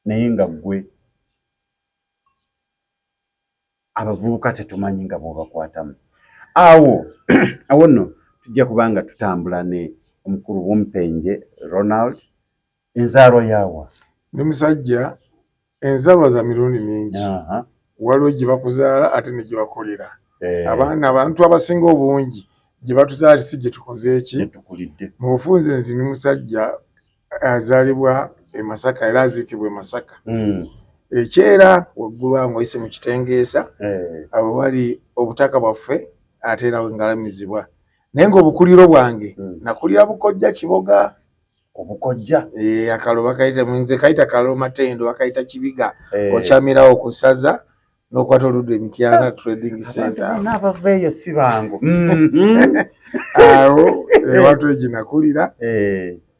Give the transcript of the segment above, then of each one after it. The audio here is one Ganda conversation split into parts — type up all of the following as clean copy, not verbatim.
naye nga ggwe abavubuka tetumanyi nga bw'obakwatamu. Awo nno tujja kubanga tutambula ne omukulu w'Omumpenje Ronald. Enzaalwa yaawa? Ndi musajja, enzaalwa za mirundi mingi. Waliwo gye bakuzaala ate ne gye bakolera. Abantu abasinga obungi gye batuzaala si gye tukoze eki tukulidde. Mu bufunze nzi ni musajja azaalibwa e Masaka era aziikibwa e Masaka. Ekyera waggulu awo ng'oyise mu kitengeesa awo wali obutaka bwaffe ate era wengalamizibwa. Naye ng'obukuliro bwange nakulira Bukojja Kiboga. Obukojja? Akalo bakayita nze kayita Kalo Matendo, bakayita Kibiga. Okyamirawo ku ssaza n'okwata oludde Emityana Trading Center. N'abaveeyo si bangu. Awo ewatu egyo nakulira.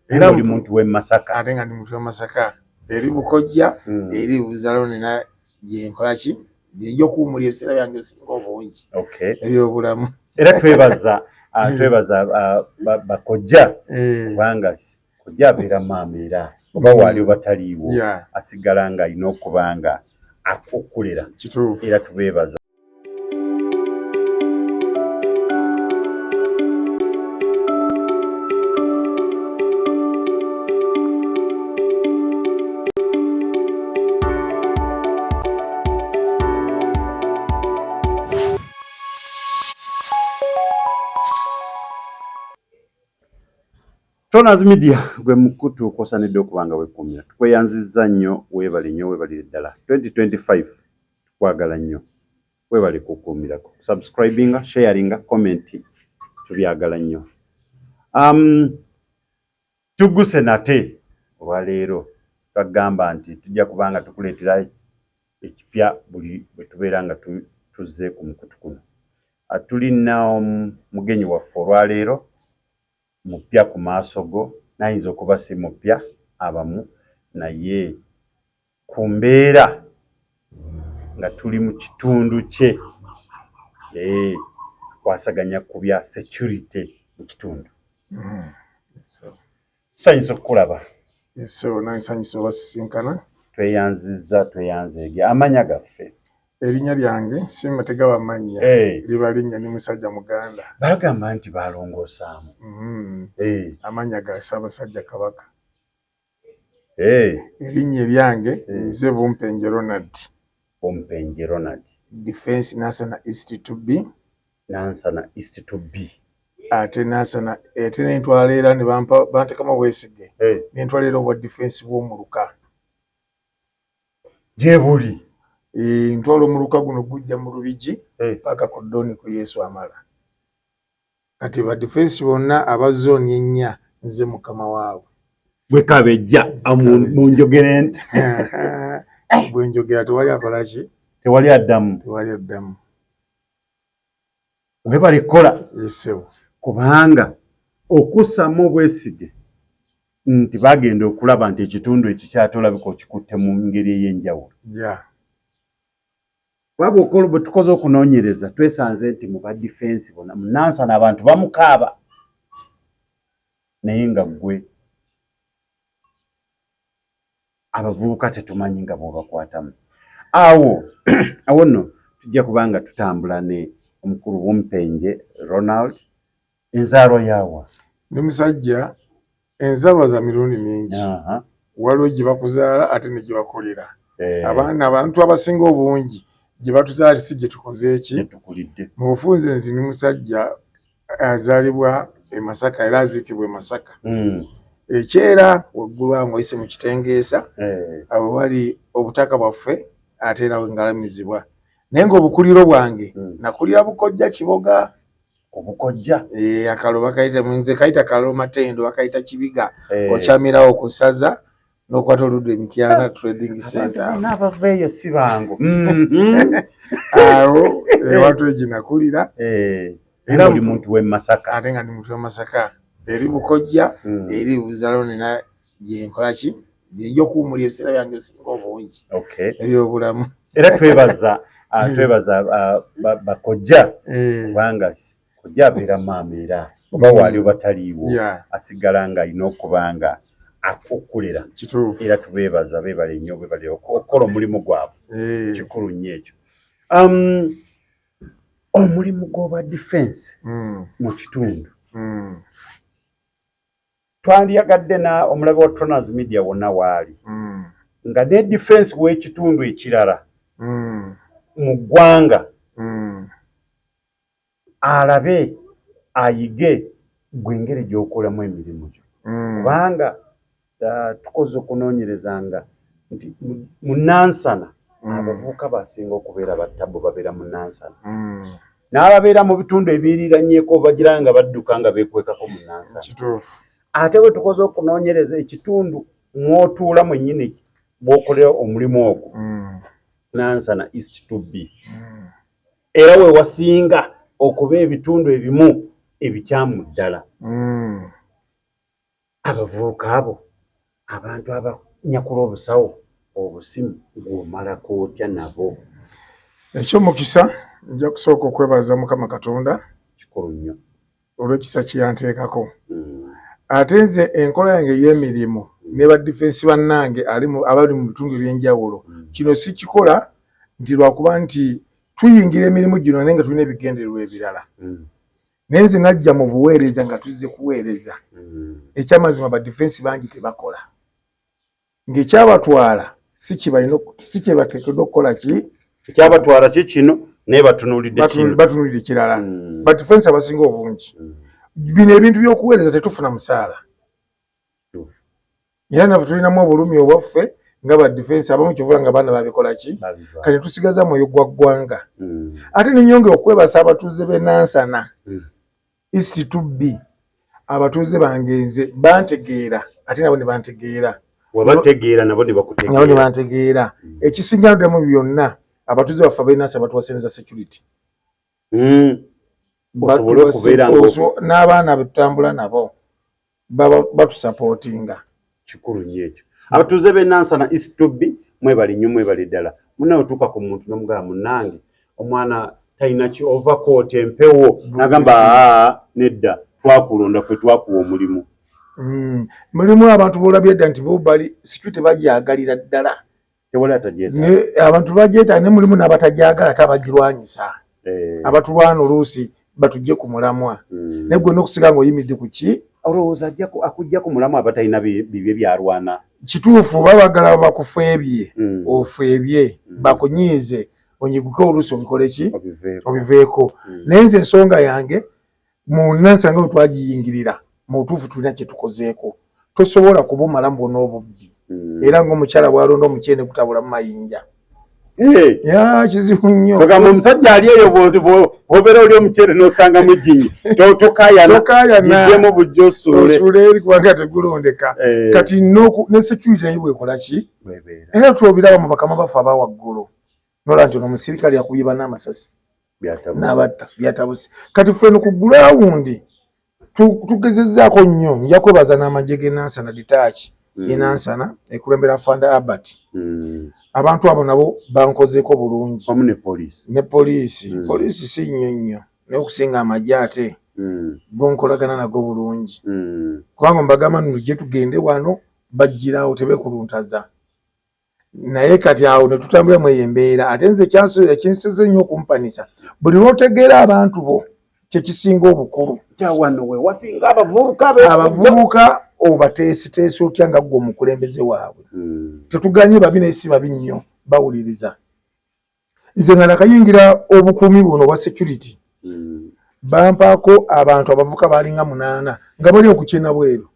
Era oli muntu w'e Masaka? Ate nga ndi muntu w'e Masaka. Eri Bukojja, eri Buzalo nina gye nkola ki? Gye okuwumulira ebiseera byange ebisinga obungi. Ebyobulamu. Era twebaza bakojja kubanga kojja abeera maama era oba waali oba taliiwo asigala nga alina okuba nga akukkulira. Era tubeebaza. Tonazi Media gwe mukutu kosanidde okubanga wekuumira. Tukweyanzizza nnyo, weebale nnyo, weebalire ddala. 2025 tukwagala nnyo. Weebale kukuumirako. Subscribinga, sharinga, commenti, tubyagala nnyo. Tugguse nate olwaleero twagamba nti tujja kubanga tukuleetera ekipya buli bwe tubeera nga tuzze ku mukutu kuno. Tulina mugenyi waffe olwaleero mupya ku maaso go, nayinza okuba si mupya abamu, naye ku mbeera nga tuli mu kitundu kye kwasaganya ku bya security mu kitundu. Tusanyusa okukulaba. Nansanyusa obasisinkana. Tweyanzege amanya gaffe. Erinnya lyange Simba Tegaba Mannya. Liba linnya ni musajja Muganda. Bagamba nti balongoosaamu. Amanya ga Ssaabasajja Kabaka. Erinnya lyange nze Bumpenje Ronald. Bumpenje Ronald. Defense Nansana East to B. Nansana East to B. Ate Nansana ate n'entwaleera ne bantekamu Bwesige. N'entwaleera obwa defense bw'omuluka. Gye buli. Ntwala omuluka guno gujja mu Lubigi paka ku Ddooni ku Yesu amala. Kati ba defense bonna aba zooni ennya nze mukama waabwe. Bwe kabejja mu njogera ente. Bwe njogera tewali akola ki? Tewali addamu. Tewali addamu. Webale kola. Yesewo. Kubanga okussamu Obwesige nti bagenda okulaba nti ekitundu ekyo kyatolabika okikutte mu ngeri ey'enjawulo. Waba okolo bwe tukoze okunoonyereza twesanze nti mu ba defense bonna mu Nansana abantu bamukaaba, naye nga ggwe abavubuka tetumanyi nga bw'obakwatamu. Awo nno tujja kubanga tutambula ne omukulu w'Omumpenje Ronald. Enzaalwa yaawa? Ndi musajja, enzaalwa za mirundi mingi. Waliwo gye bakuzaala ate ne gye bakolera. Abantu abasinga obungi gye batuzaala si gye tukoze eki tukulidde. Mu bufunze nzi ni musajja azaalibwa e Masaka era aziikibwa e Masaka. Ekyera waggulu awo ng'oyise mu kitengeesa awo wali obutaka bwaffe ate era wengalamizibwa. Naye ng'obukuliro bwange nakulira Bukojja Kiboga. Obukojja? Akalo bakayita nze kayita Kalo Matendo, bakayita Kibiga. Okyamirawo ku ssaza n'okwata oludde Emityana Trading Center. N'abaveeyo si bangu. Awo ewatu egyo nakulira. Era oli muntu w'e Masaka? Ate nga ndi muntu w'e Masaka. Eri Bukojja, eri Buzalo nina gye nkola ki? Gye okuwumulira ebiseera byange ebisinga obungi. Ebyobulamu. Era twebaza bakojja kubanga kojja abeera maama era oba waali oba taliiwo asigala nga alina okuba nga akukulira era tubeebaza beebale nnyo beebale okukola omulimu gwabwe kikulu nnyo ekyo. Omulimu gw'obwa defense mu kitundu twandyagadde na omulabe wa Troners Media wonna waali nga ne defense w'ekitundu ekirala mu ggwanga alabe ayige gwengere gy'okolamu emirimu gyo kubanga tukoze okunoonyereza nga nti mu Nansana abavubuka basinga okubeera batabo babeera mu Nansana n'ababeera mu bitundu ebiriranyeeko bagira nga badduka nga beekwekako mu Nansana. Ate bwe tukoze okunoonyereza ekitundu mw'otuula mwennyini bw'okolera omulimu ogwo Nansana East to B era we wasinga okuba ebitundu ebimu ebikyamu ddala. Abavubuka abo abantu abanyakula obusawo obusimu ng'omalako otya nabo. Eky'omukisa nja kusooka okwebaza Mukama Katonda kikulu nnyo olw'ekisa kye yanteekako. Ate nze enkola yange ey'emirimu ne badifensi bannange abali mu bitundu eby'enjawulo kino si kikola nti lwakuba nti tuyingira emirimu gino naye nga tulina ebigendererwa ebirala. Naye nze najja mu buweereza nga tuzze kuweereza. Ekyamazima badifensi bangi tebakola. Ng'ekyabatwala si kye bateekeddwa okukola ki? Ekyabatwala kino naye batunuulidde kirala. Badifensi abasinga obungi. Bino ebintu by'okuweereza tetufuna musaala. Era naffe tulinamu obulumi obwaffe nga badifensi abamu kivula nga baana babikola ki? Kati tusigaza mwoyo gwa ggwanga. Ate nenyongera okwebasa abatuuze b'e Nansana East to B abatuuze bangenze bantegeera ate nabo ne bantegeera. Wabategeera nabo ne bakutegeera. Nabo ne bantegeera. Ekisingaddemu byonna abatuuze baffe ab'e Nansana batuwasenza security. Osobola okubeera n'abaana betutambula nabo batusapootinga. Kikulu nnyo ekyo. Abatuuze b'e Nansana East to B mwebali nnyo mwebali ddala. Munawe otuuka ku muntu n'omugamba munnange omwana talina ki overcoat empewo n'agamba nedda twakulonda ffe twakuwa omulimu. Mulimu abantu boolabye edda nti bo bali security bagyagalira ddala. Tewali atagyetaaga. Abantu bagyetaaga ne mulimu n'abatagyagala tabagirwanyisa. Abatulwana oluusi batujje ku mulamwa. Naye gwe n'okusiga ng'oyimidde ku ki? Olowooza akujja ku mulamwa abatalina bibye byalwana. Kituufu babagala bakufeebye ofeebye bakunyiize onyiguke oluusi obikole ki? Obiveeko. Naye nze ensonga yange mu Nansana nga twagiyingirira mu butuufu tulina kye tukozeeko. Tosobola kubumalamu bwonna obubbi. Era ng'omukyala bw'alonda omukyene gutabula mu mayinja. Kizibu nnyo. Ogamba omusajja ali eyo bw'obeera oli omukyere n'osanga mu jjinja tokaayana giddemu bujja osuule eri kubanga tegulondeka. Kati ne security naye bwekola ki? Era twobiraba mu bakama baffe aba waggulu. Nola nti ono omusirikale yakubye banne amasasi n'abatta byatabuse. Kati ffeno ku gulawundi tugezezzaako nnyo. Nja kwebaza n'amagye g'e Nansana Detach y'e Nansana ekulembera Fanda Albert. Abantu abo nabo bankozeeko bulungi. Wamu ne poliisi. Ne poliisi. Poliisi si nnyo nnyo naye okusinga amagye ate gonkolagana nago bulungi. Kubanga mbagamba nno gye tugende wano bajjirawo tebeekuluntaza. Naye kati awo ne tutambula mu embeera ate nze ekinsize nnyo okumpanisa buli lw'otegeera abantu bo kye kisinga obukulu. Wano we wasinga abavubuka obateesiteesi otya nga ggwe omukulembeze waabwe. Tetuganye babi naye si babi nnyo bawuliriza. Nze nga nakayingira obukuumi buno obwa security bampaako abantu abavubuka baalinga 8 nga bali okukyena bweru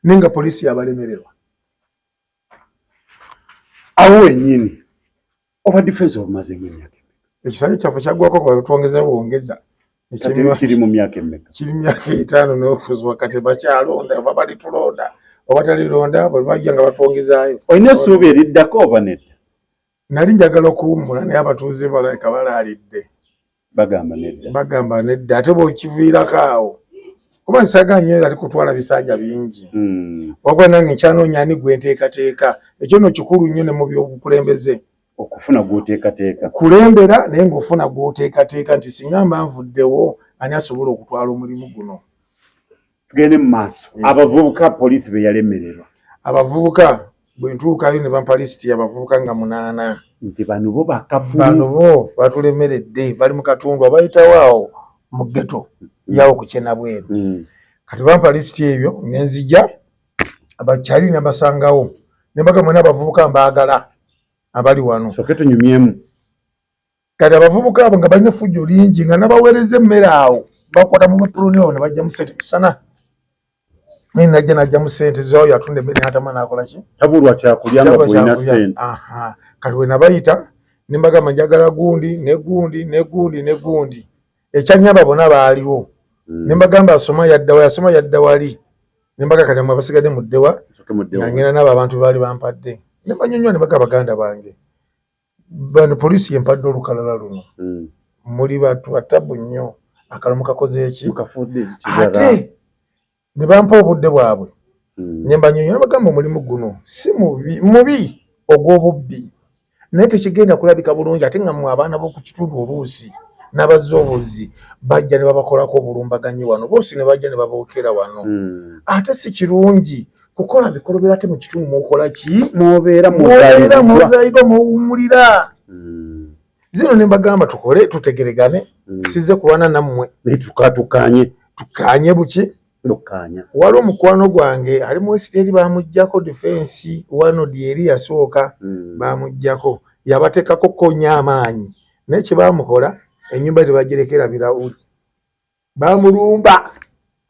naye nga poliisi yabalemererwa. Awo wennyini oba defense obumaze emyaka ekisanja kyaffe kyaggwako kuba twongeza bwongeza kiri mu myaka emmeka? Kiri myaka 5 n'okuzwa kati bakyalonda oba balitulonda oba talilonda bwe bajja nga batwongezaayo. Olina essuubi eriddako oba nedda? Nali njagala okuwummula naye abatuuze balabika balaalidde. Bagamba nedda ate bw'okiviirako awo kuba nsaga nnyo ali kutwala bisanja bingi. Wabula nange nkyanoonya ani gwe nteekateeka. Ekyo nno kikulu nnyo ne mu by'obukulembeze. Okufuna gw'oteekateeka. Kulembera naye ng'ofuna gw'oteekateeka nti singa mba nvuddewo ani asobola okutwala omulimu guno. Tugende mu maaso. Abavubuka poliisi be yalemererwa. abavubuka bwe ntuukayo ne bampa lisiti abavubuka nga 8 nti bano bo bakafulu bano bo batulemeredde bali mu katundu abayitawo awo mu ghetto yawo ku kyena bweru kati bampa lisiti ebyo nenzija abakyali nabasangawo nembaga mwena abavubuka mbaagala abali wano soke tunyumyemu kati abavubuka abo nga balina effujjo lingi nga nabaweereza emmere awo bakwata mu mapuloni awo ne bajja mu ssente kisana najja mu ssente zawo yatunda emmere n'atama n'akola ki tabulwa kyakulya nga bwolina ssente kati we nabayita ne mbagamba njagala gundi ne gundi ne gundi ne gundi ekyanyamba bonna baaliwo ne mbagamba asoma yadda wali ne mbaga kati mwe basigadde mu ddewa nga ngenda n'abo abantu baali bampadde ne banyonyola ne baga baganda bange bano poliisi yempadde olukalala luno muli bantu batabu nnyo akalamu kakoze eki ate ne bampa obudde bwabwe ne mbanyonyola bagamba omulimu guno si mubi ogw'obubbi naye tekigenda kulabika bulungi ate nga mmwe abaana b'oku kitundu oluusi n'abazza obuzi bajja ne babakolako obulumbaganyi wano boosi ne bajja ne babookera wano ate si kirungi kukola bikolobera ate mu kitundu mukola ki mubeera muzaayirwa muwummulira zino ne mbagamba tukole tutegeregane size kulwana nammwe tukanye buki wali omukwano gwange ali mu esiteeri bamuggyako defensi wano dyeri yasooka bamuggyako yabateekako konya amaanyi naye kye baamukola ennyumba tebagirekera birawuli baamulumba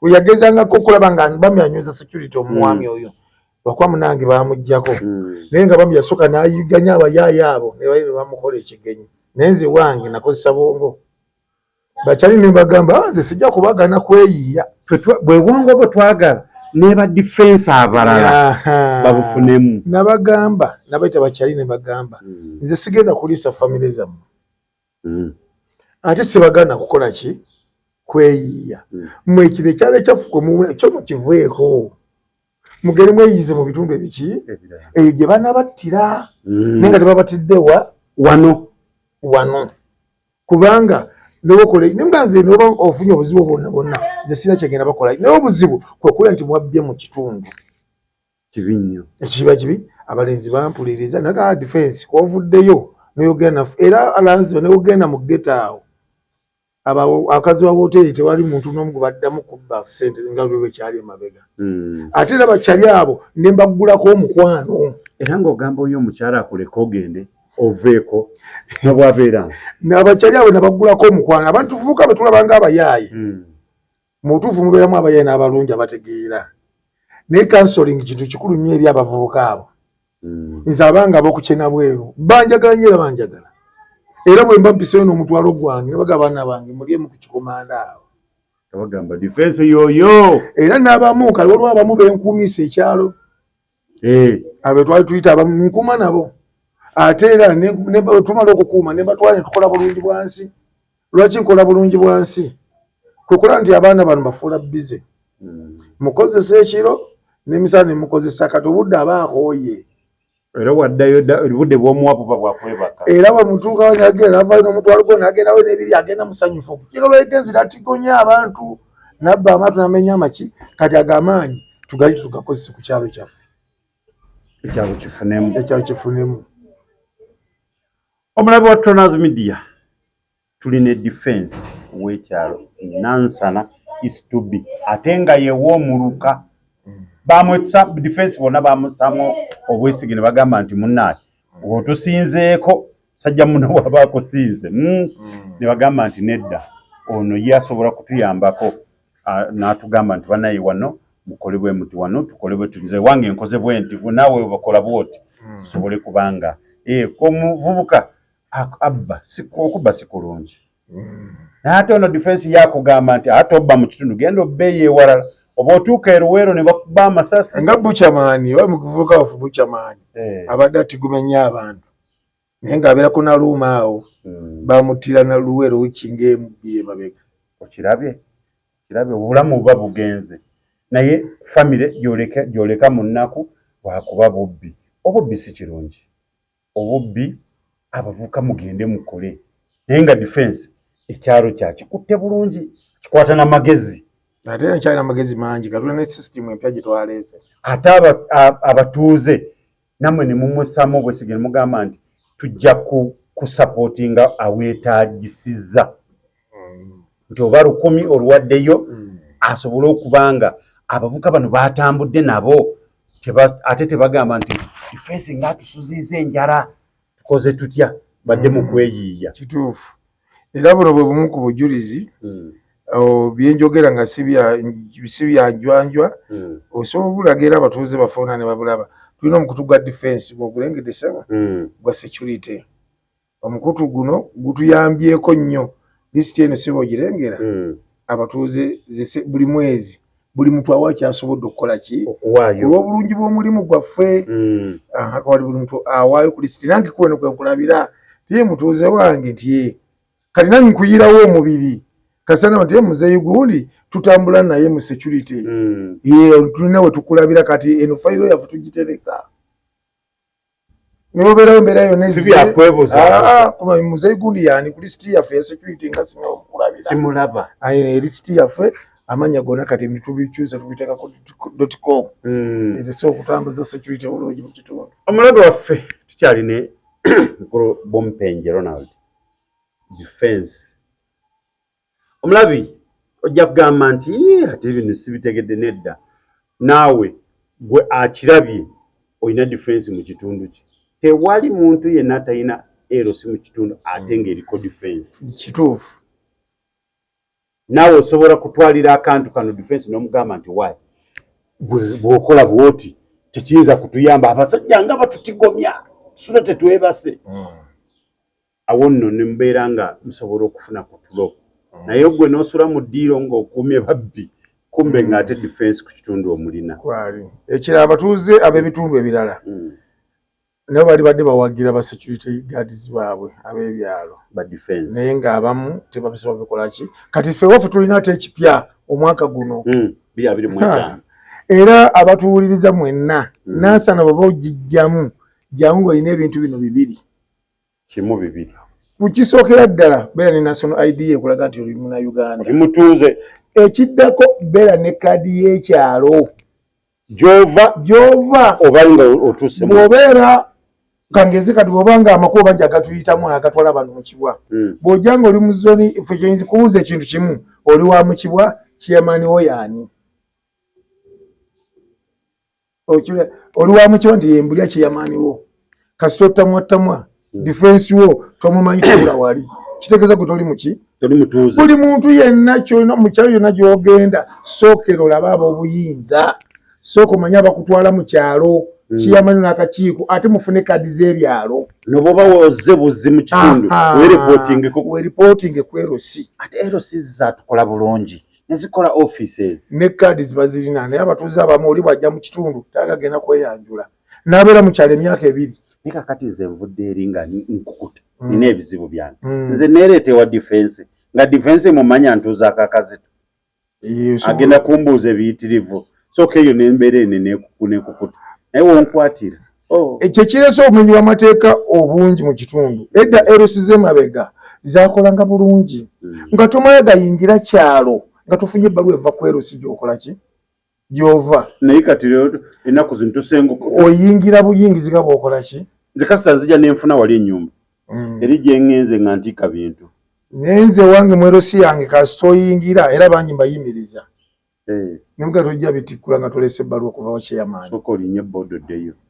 weyagezangako okulaba nga bamyanyweza security omwami oyo bakwamu nange bamuggyako naye nga bami yasooka n'ayiganya abayaayo abo ne bali ne bamukola ekigenyi naye nze wange nakozesa bongo bakyali ne mbagamba nze sijja kubagana kweyiiya bwebwongo bwe twagala ne ba defense abalala babufunemu nabagamba nabaita bakyali ne bagamba nze sigenda kuliisa famire zammwe ate sibagana kukola ki kweyiiya mmwe ekiro ekyalo ekyafuka ekyo mukiveeko mugere mweyiize mu bitundu ebiki ebyo gye banabattira naye nga tebabatidde wano kubanga nze noba ofunye obuzibu bwonna bwonna nze sira kyegenda bakola naye obuzibu kwekula nti mwabbye mu kitundu kibi nnyo ekiba kibi abalenzi bampuliriza naga defense kwovuddeyo noyogera naffe era alanziba newogenda mu ghetto awo akazi wa hoteri tewali muntu n'omu gwe baddamu kubba ssente nga lwe kyali emabega ate era bakyali abo ne mbaggulako omukwano era ng'ogamba oyo omukyala akuleka ogende oveeko nabwabeera n'abakyali abo nabaggulako omukwano abantu tuvuka bwe tulabanga abayaaye mu butuufu mubeeramu abayaaye n'abalungi abategeera naye counseling kintu kikulu nnyo eri abavubuka abo nze abanga ab'okukyena bweru banjagala nnyo era banjagala era bwe mba mpiseyo n'omutwalo gwange ne baga abaana bange mulyemu ku kikomanda awo bagamba defense yooyo era n'abamu kale waliwo abamu benkuumisa ekyalo abo twali tuyita nkuuma nabo ate era tumala okukuuma ne batwala ne tukola bulungi bwansi lwaki nkola bulungi bwansi kwekula nti abaana bano bafuula bize mukozesa ekiro n'emisana ne mukozesa kati obudde aba akooye era waddayo obudde bw'omuwapu bwakwebaka era bwemutuukawo nagenda navayo n'omutwalo gwo nagendawo n'ebiri agenda musanyufu kigalo egenzira atigonya abantu nabba amatu n'amenya amaki kati ag'amaanyi tugali tugakozese ku kyalo kyaffe ekyalo kifunemu omulabi wa Tronaz Media tulina defense w'ekyalo Nansana is to be ate nga yewoomuluka bamwetsa defense bonna bamusamu obwesige ne bagamba nti munnaye otusinzeeko sajja muno wabaako sinze ne bagamba nti nedda ono ye asobola kutuyambako n'atugamba nti banaye wano mukolebwe muti wano tukolebwe tunze wange nkoze bwe nti naawe bakola bwoti tusobole kubanga komuvubuka abba okuba si kulungi ate ono defense yakugamba nti ate obba mu kitundu genda obbeeyo ewalala oba otuuka eruweero ne bakuba amasasi nga bukyamaani oba mukuvubuka wafu bukyamaani abadde atigumenya abantu naye ng'abeerako na luuma awo bamuttira na luweero wiki ng'emu bbiri emabega okirabye obulamu buba bugenze naye famire gyoleka mu nnaku wakuba bubbi obubbi si kirungi obubbi abavuka mugende mukole naye nga defense ekyalo kyakikutte bulungi kikwata n'amagezi ate nkyalina amagezi mangi katula ne system empya gye twaleese ate abatuuze namwe ne mumussaamu obwesige ne mugamba nti tujja kusapootinga aweetaagisiza nti oba 10 oluwaddeyo asobole okubanga abavuka bano batambudde nabo ate tebagamba nti defense nga tusuziiza enjala tukoze tutya badde mu kweyiiya. Kituufu. Era buno bwe bumu ku bujulizi byenjogera nga si byanjwanjwa osobola obulaga era abatuuze bafoona ne babulaba. Tulina omukutu gwa defense gw'ogulengedde ssebo gwa security. Omukutu guno gutuyambyeko nnyo lisiti eno ssebo ogirengera abatuuze buli mwezi buli muntu awa kyasobodde okukola ki olw'obulungi bw'omulimu gwaffe akawali buli muntu awaayo ku lisiti nange kuweno kwe nkulabira tiye mutuuze wange nti kati nange nkuyirawo omubiri kasana nti muzeeyi gundi tutambula naye mu security tulina we tukulabira kati eno fayiro yaffe tugitereka niwobeerawo embeera yonna kuba muzeeyi gundi yani ku lisiti yaffe ya security nga singa omukulabira simulaba lisiti yaffe amanya gonna kati tubikyusa tubiteeka ku .com so okutambuza security obulungi mu kitundu. Omulabe waffe tukyalina mukulu Bompenje Ronald defense. Omulabi ojja kugamba nti ate bino sibitegedde nedda naawe gwe akirabye olina defense mu kitundu ki tewali muntu yenna talina erosi mu kitundu ate ng'eriko defense. Kituufu. Naawe osobola kutwalira akantu kano defense n'omugamba nti wayi bw'okola bw'oti tekiyinza kutuyamba abasajja nga batutigomya tusulo tetwebase. Awo nno ne mbeera nga musobola okufuna ku tulo naye gwe n'osula mu ddiiro ng'okuumye babbi kumbe ng'ate defense ku kitundu omulina. Ekira abatuuze ab'ebitundu ebirala nabo bali badde bawagira ba security guards baabwe ab'ebyalo ba defense naye ng'abamu tebabisobola bikola ki kati ffe waffe tulina ate ekipya omwaka guno 2025 era abatuwuliriza mwenna nansana baba ogijjamu jangu olina ebintu bino bibiri kimu bibiri kukisookera ddala beera ne national ID ekulaga nti oli muna Uganda mutuuze ekiddako beera ne kaadi y'ekyalo gy'ova oba nga otuuse bw'obeera kangeze kati bw'obanga amakubo bangi agatuyitamu agatwala abantu mu kibwa bw'ojjanga oli mu zoni ffe kyenzi kubuuza ekintu kimu oli wa mu kibwa chairman wo yaani oli wa mu kibwa nti yembulya chairman wo kasita otamwattamwa defense wo tomumanyi kubula wali kitegeeza gwe toli muki toli mutuuze buli muntu yenna kyolina mu kyalo yonna gy'ogenda sookera olaba ab'obuyinza sooka omanye abakutwala mu kyalo chairman n'akakiiko ate mufune kaadi z'ebyalo noboba woze buzi mu kitundu wereporting ku erosi ate erosi zatukola bulungi nezikola offices ne kaadi zibazirina naye abatuuze abamu oli bwajja mu kitundu tagagenda kweyanjula n'abeera mu kyalo emyaka 2 naye kakati nze nvudde eri nga nkukuta nina ebizibu byange nze neereetewa defense nga defense mumanya ntuuza akakazito agenda kumbuuza ebiyitirivu sooka eyo nembeera ene nekukuta naye wonkwatira ekyo kireese obumenyi bw'amateeka obungi mu kitundu edda erosi z'emabega zakolanga bulungi nga tomala gayingira kyalo nga tofunye ebbaluwa eva ku erosi gy'okola ki gy'ova naye kati ennaku zino tusenguka oyingira buyingizi nga bw'okola ki nze kasita nzija nenfuna wali ennyumba eri gye ŋŋenze nga ntiika bintu nenze wange mu erosi yange kasita oyingira era bangi mbayimiriza nemuga tojja bitikkula nga tolese ebbaluwa okuva wa chairman soka olinnya ebbodo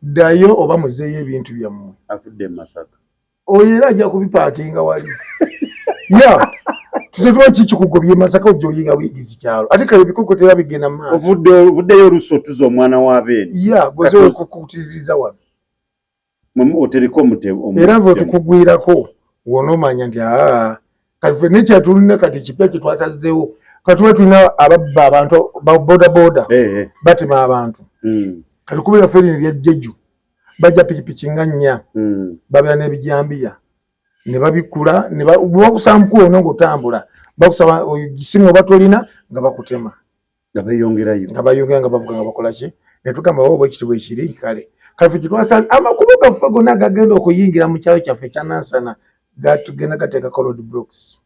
ddayo oba muzeeyo ebintu byammwe afudde Masaka oyo era ajja kubipaakinga wali tutetwa kikikugobye Masaka ojja oyinga buyigizi kyalo ate kale bikuko tera bigenda mu maaso ovuddeyo oluusi otuza omwana w'abeeni goze okukutiziriza wano otereko omutego era nve tukugwirako wonoomanya nti kati ffe nekyatulina kati kipya kyetwatazzeewo katuba tulina ababba abantu bodaboda batema abantu kati kubira ffe lino lyajjeju bajja pikipiki nga 4 babeera n'ebijambiya ne babikula bakusaba mukulu ono ng'otambula bakusaba simu oba tolina nga bakutema nga beeyongerayo nga bavuga nga bakola ki ne tugamba baba bwekitibwa ekiri kale kale ffe kitwasanga amakubo gaffe gonna gagenda okuyingira mu kyalo kyaffe ekya Nansana gatugenda gateekako road blocks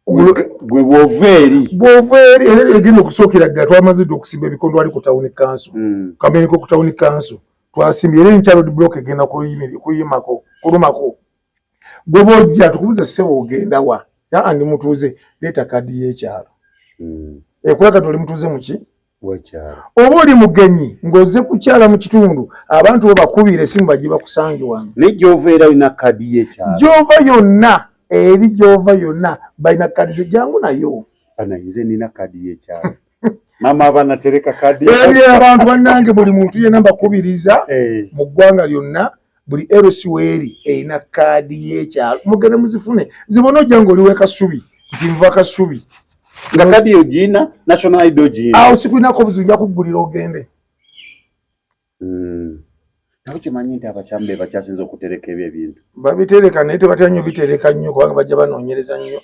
gwe bw'oveeri era egenda okusookera ddala twamazidde okusimba ebikondo ali ku town council kamenyeko ku town council twasimbye era enkya road block egenda kulumako gwe bw'ojja tukubuze ssebo ogenda wa ndi mutuuze leeta kadi y'ekyalo ekulaga toli mutuuze muki oba oli mugenyi ng'ozze kukyala mu kitundu abantu bo bakubira esimu bajje bakusange wange naye gy'oveera olina kadi y'ekyalo gy'ova yonna eri gy'ova yonna balina kadi ze jangu nayo nze nina kadi y'ekyalo maama abaana tereka kadi eri abantu bannange buli muntu yenna mbakubiriza mu ggwanga lyonna buli LC weeri erina kadi y'ekyalo mugende muzifune zibona ojja ng'oliwo Kasubi nti nva Kasubi nga kadi yo gina national ID gina awo sikulinako obuzunja kuggulira ogende nawe kimanyi nti abakyambe bakyasinza okutereka ebyo ebintu babitereka naye tebatya nnyo bitereka nnyo kubanga bajja banoonyereza nnyo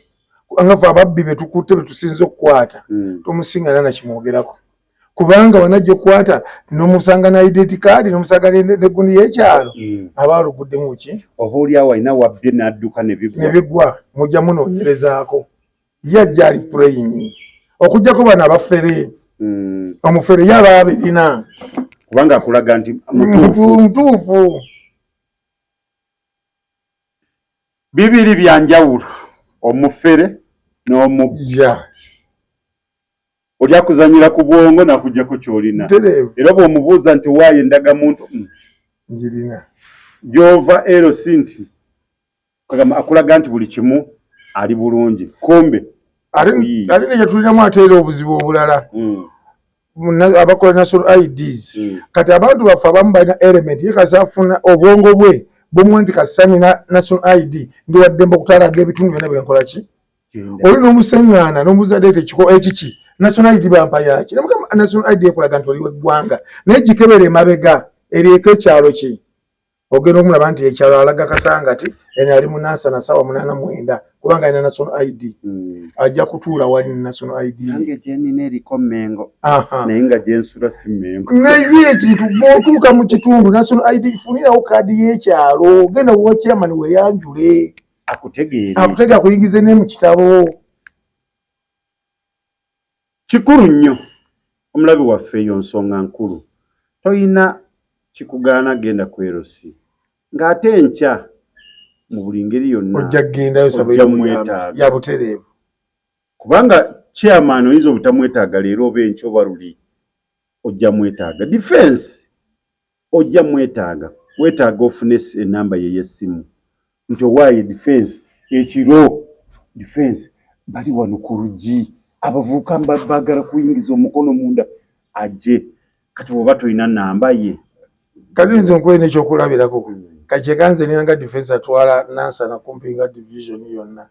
kubanga fe ababbi betukutte betusinza okukwata tomusinga nana kimwogerako kubanga wanajja okukwata n'omusanga na identity card n'omusanga negundi y'ekyalo aba aluguddemu ki oba oli awo alina wabbye n'adduka ne bigwa mujja munoonyerezaako yajja ali praying okujjako bano abafere omufere ye aba abirina kubanga akulaga nti mutuufu bibiri byanjawulo omufere n'omubbi oli akuzanyira ku bwongo nakujjako ky'olina era bw'omubuuza nti waayo endagamuntu njirina gy'ova LC nti akulaga nti buli kimu ali bulungi kombe ate nekye tulinamu ate era obuzibu obulala abakola national IDs kati abantu baffe abamu balina element ye kasafuna obwongo bwe bumuwe nti kasami national ID ndi waddemba okutalaga ebitundu byonna byenkola ki oli n'omuseŋŋaana n'omubuuza leeta ekiko ekiki national ID bampa yaki namugamba national ID ekulaga nti oliwo eggwanga naye gikebera emabega erieko ekyalo ki ogenda okumulaba nti ekyalo alaga kasangati eno ali mu Nansana ssaawa 8:09 kubanga alina national ID ajja kutuula wali national ID nange gye nina eriko Mmengo naye nga gye nsula si Mmengo naye ekintu bw'otuuka mu kitundu national ID funirawo kaadi y'ekyalo ogenda wa chairman weeyanjule akutegeera akuyingize ne mu kitabo kikulu nnyo omulabi waffe eyo nsonga nkulu toyina kikugaana genda ku LC ng'ate enkya mu buli ngeri yonna ojja kugendayo saba ya butereevu kubanga chairman oyinza obutamwetaaga leero oba enkya oba luli ojja mwetaaga defense ojja mwetaaga weetaaga ofune enamba ye y'essimu nti owaaye defense ekiro defense bali wano ku luggi abavubuka baagala kuyingiza omukono munda ajje kati oba tolina namba ye kati nze nkwena ekyokulabirako kakyekanze niyanga defense atwala Nansana kumpi nga division yonna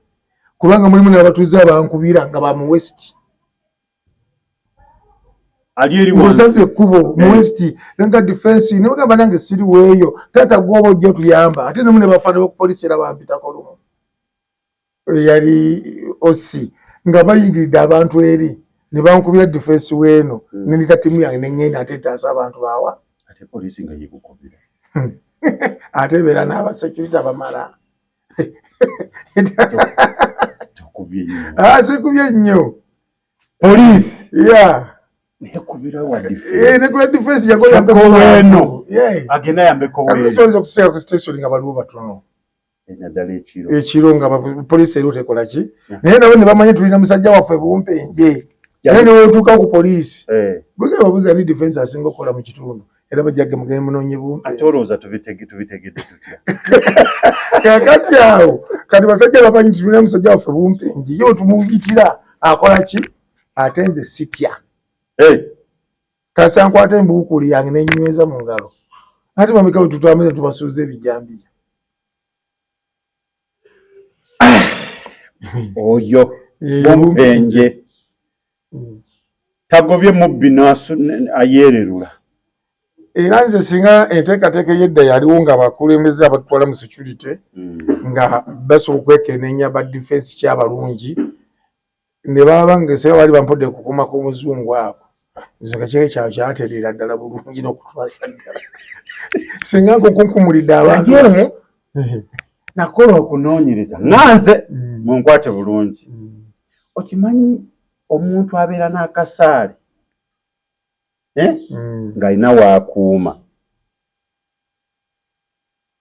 kubanga mulimu n'abatuuze abankubira nga ba mu west musaze ekkubo mu west nanga defense nebagamba nange siri weeyo taata gwoba ojja tuyamba ate nemu ne bafaana b'okupoliisi era bampitako lumu yali osi nga bayigiridde abantu eri ne bankubira defense weeno nendita ttiimu yange neŋŋenda ate etaasa abantu baawa ate poliisi nga yekukubira ate ebeera n'abasecurity abamala sikubye nnyo poliisi nekubira defense yagoyambeko agenda yambeko weeno okuseera ku station nga baliwo batono ekiro nga poliisi eriwo tekola ki naye nabo ne bamanye tulina musajja waffe bumpenje naye newetuuka ku poliisi gwegera babuuza ni defense asinga okukola mu kitundu era bajjage mugende munoonye bumpenje ate olowooza tubitegedde tutya kakati awo kati basajja bamanyi nti tulina musajja waffe bumpenje ye wetumuyitira akola ki ate nze sitya kasankwata embuukuli yange nenyweza mu ngalo ate bameka bwe tutwameza tubasuuza ebijambiya oyo bumpenje tagobye mubbi ayererula era nze singa enteekateeka ey'edda yaliwo nga bakulembeze abatutwala mu security nga basobola okwekenneenya ba defense kyabalungi ne baba ngeseyo bali bampodde kukuma k'omuzungu ako nze nga kyeke kyawe kyatereera ddala bulungi n'okutwalira ddala singa nkukunkumulidde abantu nakola okunoonyereza nanze munkwate bulungi okimanyi omuntu abeera n'akasaale ng'alina waakuuma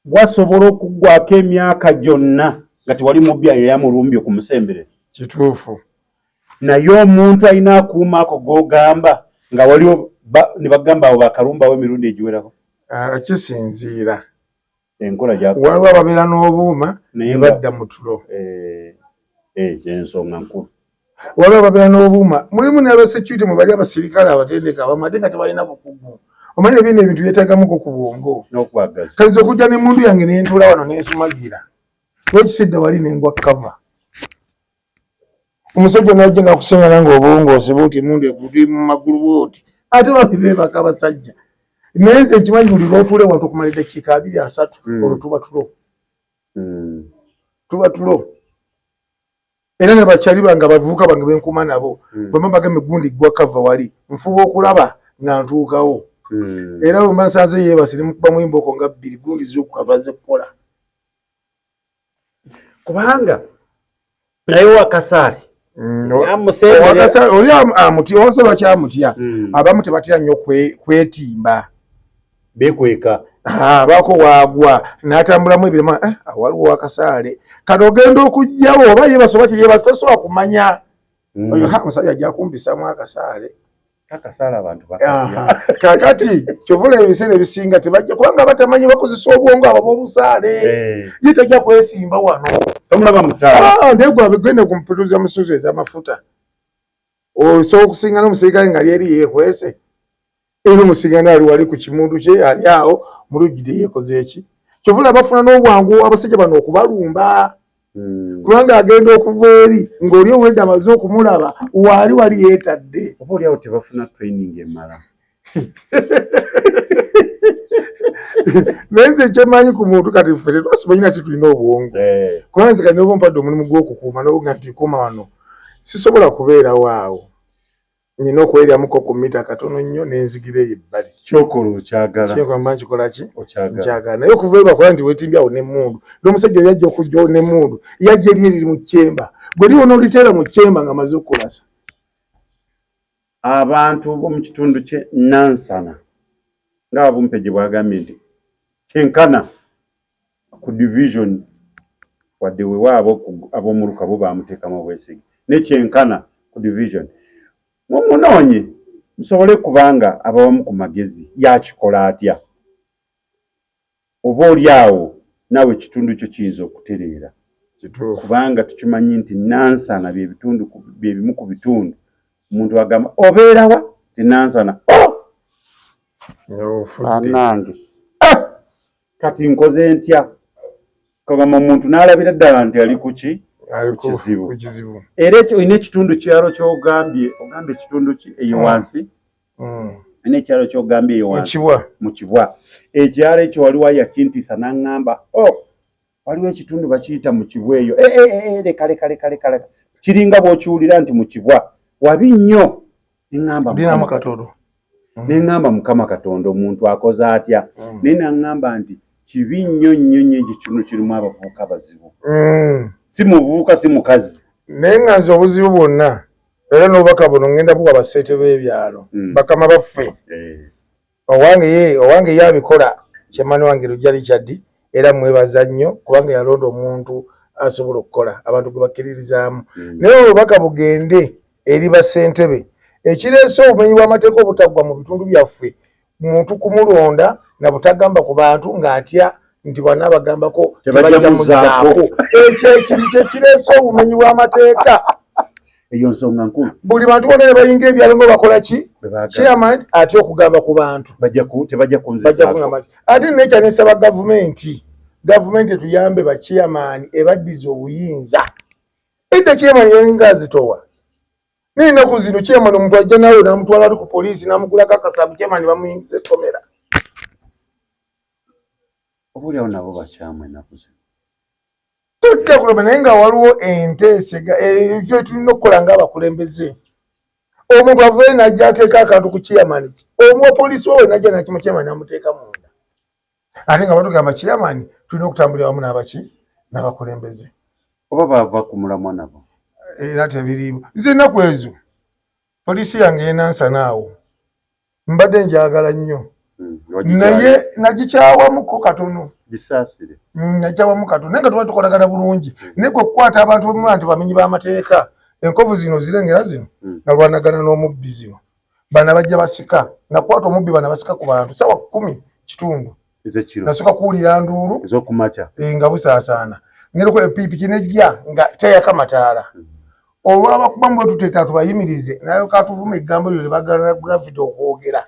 wasobola okuggwako emyaka gyonna nga tewali mubbi yamulumbye ku musembere. Kituufu. Naye omuntu alina akuuma ako g'ogamba nga waliwo ne bagamba abo bakalumbawo emirundi egiwerako. Kisinziira. Enkola gyako. Waliwo ababeera n'obuuma ne badda mu tulo. Kyensonga nkulu. Waliwo ababeera n'obuuma. Mulimu n'abasecurity mwe bali abasirikale abatendeka abamade nga tebalina bukugu. Omanyi ebintu ebintu byetaagamuko ku bwongo. N'okwagaza. Kaliza okujja n'emmundu yange ne ntuula wano n'esumagira. Wekisidde wali n'engwa kava. Omusajja n'ajja n'akusiŋŋana ng'obwongo osiba oti emmundu egudi mu magulu bw'oti. Ate babi beebaka abasajja. Naye nze ekimanyi buli lw'otuule wano tukumala eddakiika 2-3 olwo tuba tulo. Tuba tulo. Era ne bakyali bange abavubuka bange be nkuuma nabo bwe bagambe gundi gwa kava wali nfuba okulaba nga ntuukawo. Era bwe mbasanze yeebase ne mukubamu embooko nga 2 gundi z'okukava z'ekkola. Kubanga naye wakasaale oli amutya owase bakyamutya abamu tebatera nnyo kwetimba bekweka baako waagwa n'atambulamu ebirema waliwo wakasaale kati ogenda okugjawo oba yeebase oba teyeebase tosobola kumanya omusajja ajja kumpisamu akasaale abantu bakatya kakati kyovula ebiseera ebisinga tebajja kubanga batamanyi bakozesa obwongo abo b'obusaale ye tajja kwesimba wano tomulaba mutaala ndegwa bigende ku mpituza musuzo ez'amafuta osobola okusinga n'omusirikale nga lyeri yeekwese era omusirikale ali wali ku kimundu kye ali awo mulujjide yeekoze eki kyovula bafuna n'obwangu abasajja bano okubalumba kubanga agenda okuva eri ng'oli owedde amaze okumulaba waali wali yeetadde oba oli awo tebafuna training emala. Naye nze ekyemanyi ku muntu kati ffe tetwasimanyi nati tulina obwongo kubanga nze kati noba ompadde omulimu gw'okukuuma nobuga nti kuuma wano sisobola kubeerawo awo nina okweryamuko ku mita katono nnyo n'enzigira eyo ebbali kyokola okyagala kyekwamba nkikola ki nkyagala naye okuva eri bakola nti weetimbyawo n'emmundu n'omusajja yajja okujjawo n'emmundu yajja eri eriri mu kyemba bwe liwona oliteera mu kyemba nga amaze okukulasa. Abantu b'omu kitundu kye Nansana ng'Abumpeje bwagambye nti kyenkana ku division wadde wewaabo ab'omuluka bo baamuteekamu obwesige ne kyenkana ku division mumunoonye musobole kubanga abawamu ku magezi yakikola atya oba oli awo naawe ekitundu kyo kiyinza okutereera kubanga tukimanyi nti Nansana bye bimu ku bitundu omuntu agamba obeerawa ti Nansana anange kati nkoze ntya kagamba omuntu n'alabira ddala nti ali kuki kizibu era olina ekitundu kyalo kyogambye ogambye ekitundu ki eyo wansi olina ekyalo kyogambye eyo wansi mu Kibwa ekyalo ekyo waliwo yakintiisa n'aŋŋamba waliwo ekitundu bakiyita mu Kibwa eyo leka kiringa bw'okiwulira nti mu Kibwa wabi nnyo neŋŋamba Mukama Katonda omuntu akoze atya naye naŋŋamba nti kibi nnyo ekitundu kirimu abavubuka abazibu si muvubuka si mukazi naye nga nze obuzibu bwonna era n'obubaka buno ngenda buwa baseete b'ebyalo bakama baffe owange ye abikola kyemani wange Lujja Richard era mwebaza nnyo kubanga yalonda omuntu asobola okukola abantu gwe bakkiririzaamu naye obubaka bugende eri bassentebe ekireese obumenyi bw'amateeka obutaggwa mu bitundu byaffe muntu kumulonda na butagamba ku bantu ng'atya nti bw'anaabagambako tebajja muzaako ekyo ekintu kyekireese obumenyi bw'amateeka eyo nsonga nkulu buli bantu bonna ne bayingira ebyalo ngo bakola ki chairman ate okugamba ku bantu tebajja kunzizaako ate nekyanesaba gavumenti tuyambe ba chairman ebaddiza obuyinza edda chairman yalinga azitowa n'ennaku zino chairman omuntu ajja nawe n'amutwala ali ku poliisi n'amugulako akasabu chairman bamuyingiza ekkomera obuliawo nabo bakyamu ennaku zino tojja kulaba naye nga waliwo enteesega ebyo tulina okukola ng'abakulembeze omuntu avayo n'ajja ateeka akantu ku chairman omupoliisi wowe n'ajja nakimu chairman n'amuteeka munda ate nga batugamba chairman tulina okutambulira wamu n'abaki n'abakulembeze oba baava ku mulamwa nabo era tebiriimu zina kwezo polisi yange enansa naawo mbadde njagala nnyo naye nagikyawamuko katono gisaasire nakyawamu katono naye nga tuba tukolagana bulungi naye kwe kukwata abantu bamula nti bamenyi b'amateeka enkovu zino zirengera zino nalwanagana n'omubbi zino bana bajja basika nakwata omubbi bana basika ku bantu sawa 10 nasooka kuwulira nduulu nga busaasaana ngereko epiipiki nejja nga teyaka mataala olwabakubamu bwetuteeta tubayimirize nayo katuvuma eggambo lyo lebagala gravity okwogera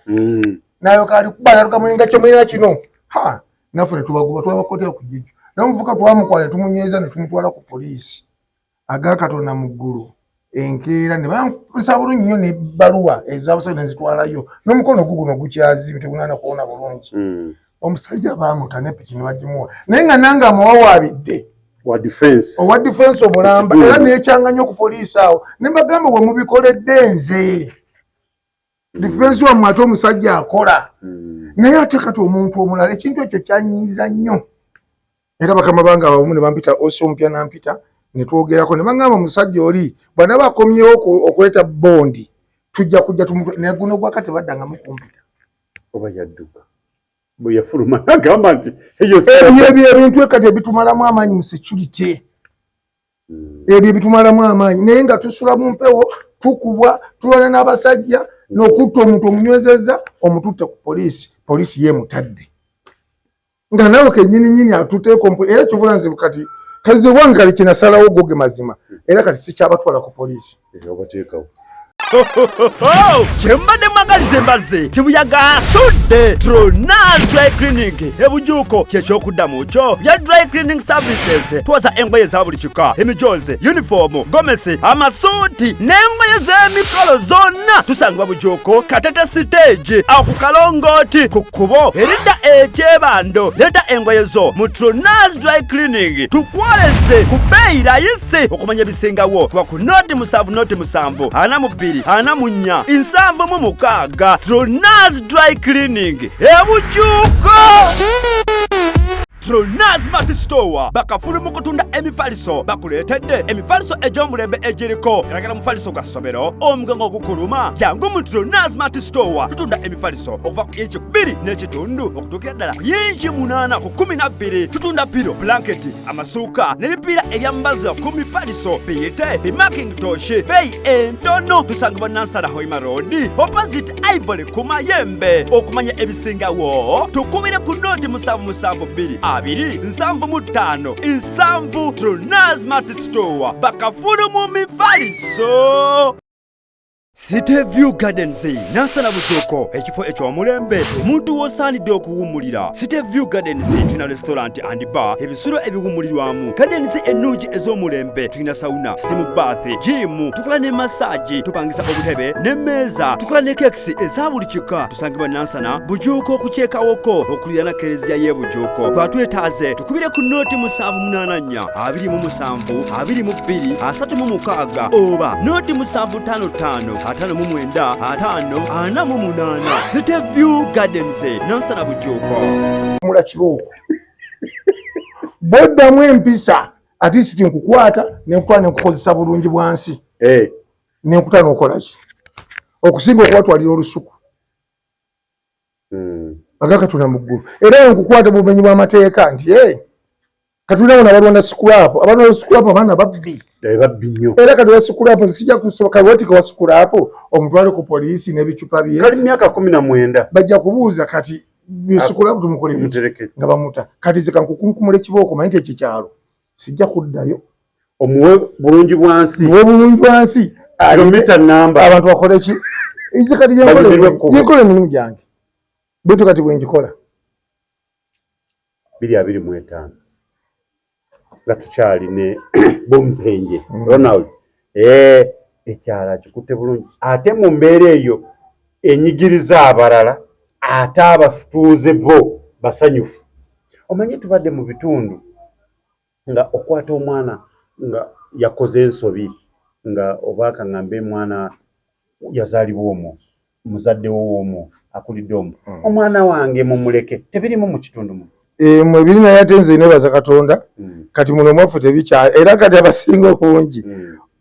nayo kali kuba natukamulinga kyomulina kino naffe netubagoba twabakotera ku jjijjo namuvuka twamukwala tumunyeeza ne tumutwala ku poliisi agakatonda mu ggulu enkeera ne bampusa bulungi nnyo n'ebbaluwa ezabusale ne zitwalayo n'omukono guguno gukyazibi tegunaana kuwona bulungi omusajja baamuta nepiki ne bagimuwa naye nga nange amuwawaabidde owa defense omulamba era neekyanga nnyo ku poliisi awo ne mbagamba bwe mubikoledde nze defense wammwe ate omusajja akola naye ate kati omuntu omulala ekintu ekyo kyanyiiza nnyo era bakama bange abamu ne bampita osi omupya nampita ne twogerako ne bangamba omusajja oli bw'anaba akomyewo okuleeta bondi tujja kujja tumutwe naye guno gwaka tebaddangamu kumpita oba yadduka bwe yafuluma agamba nti ebyo ebintu kati ebitumalamu amaanyi mu security ebyo ebitumalamu amaanyi naye nga tusula mu mpewo tukubwa tulwana n'abasajja n'okutta omuntu omunywezeza omututte ku poliisi yeemutadde nga nawe kennyini atuteeko era kyovula nze kati kaze wange kali kinasalawo goge mazima era kati sikyabatwala ku poliisi obateekawo kyembadde mwagaliza embazze kibuyaga asudde Tronas Dry Cleaning ebujuuko kyekyokuddamu kyo bya dry cleaning services twoza engoye za buli kika emijoze uniform gomesi amasuuti n'engoye z'emikolo zonna tusangibwa bujuuko Katete stage awo ku Kalongooti ku kkubo eridda ekyebando leeta engoye zo mu Tronas Dry Cleaning tukwoleze ku bbeeyi layisi okumanya ebisingawo tuba ku noti 7 42 4 7 Tronas Dry Cleaning ebujuuko Tronas Mart Store bakafulu mu kutunda emifaliso bakuleetedde emifaliso egy'omulembe egiriko eragala mufaliso gwa ssomero omugango ogukuluma jangu mu Tronas Mart Store tutunda emifaliso okuva ku inchi 2 n'ekitundu okutuukira ddala ku inchi 8 ku 12 tutunda piro blanketi amasuuka n'ebipiira ebyambaza ku mifaliso biyite bimakintosh beeyi entono tusangibwa Nansana Hoima Road opposite Ivory ku Mayembe okumanya ebisingawo tukubire ku noti 772 275 Tronas Mart Store bakafulu mu mifaliso City View Gardens Nansana bujuuko ekifo eky'omulembe omuntu w'osaanidde okuwummulira City View Gardens tulina restaurant and bar ebisulo ebiwummulirwamu Gardens ennungi ez'omulembe tulina sauna steam bath gym tukola ne massage tupangisa obutebe n'emmeeza tukola ne kekisi eza buli kika tusangibwa Nansana bujuuko okukyekawoko okulira na kereziya y'e bujuuko twatwetaaze tukubire ku noti 784 27 22 36 oba noti 755 5 City View Gardens Nansana bujuuko mula kibooko boddamu empisa ati siti nkukwata nenkutwala nenkukozesa bulungi bwansi nenkutwala n'okola ki okusinga okubatwalira olusuku agakatula mu ggulu era nkukwata bumenyi bw'amateeka nti katulina bona balonda sikulapo abalonda sikulapo abaana babbi nnyo era kati wasikulapo sijja kusoboka wotika wasikulapo omutwale ku poliisi n'ebicupa bye kali myaka 19 bajja kubuuza kati bisikulapo tumukolere nga bamuta kati zika nkukunkumula ekibooko manyi ekikyalo sijja kuddayo omuwe bulungi bwansi kilomita namba abantu bakole ki ize kati yenkole emirimu gyange bwetu kati bwengikola 225 nga tukyali bompenje Ronald ekyala kikutte bulungi ate mu mbeera eyo enyigiriza abalala ate abatuuze bo basanyufu omanyi tubadde mu bitundu nga okwata omwana nga yakoze ensobi nga obaaka ngambe mwana yazaalibwa omwo muzadde w'omwo akulidde omwo omwana wange mumuleke tebirimu mu kitundu mu mwe birina ate nze nebaza Katonda kati muno mwafu tebikya era kati abasinga obungi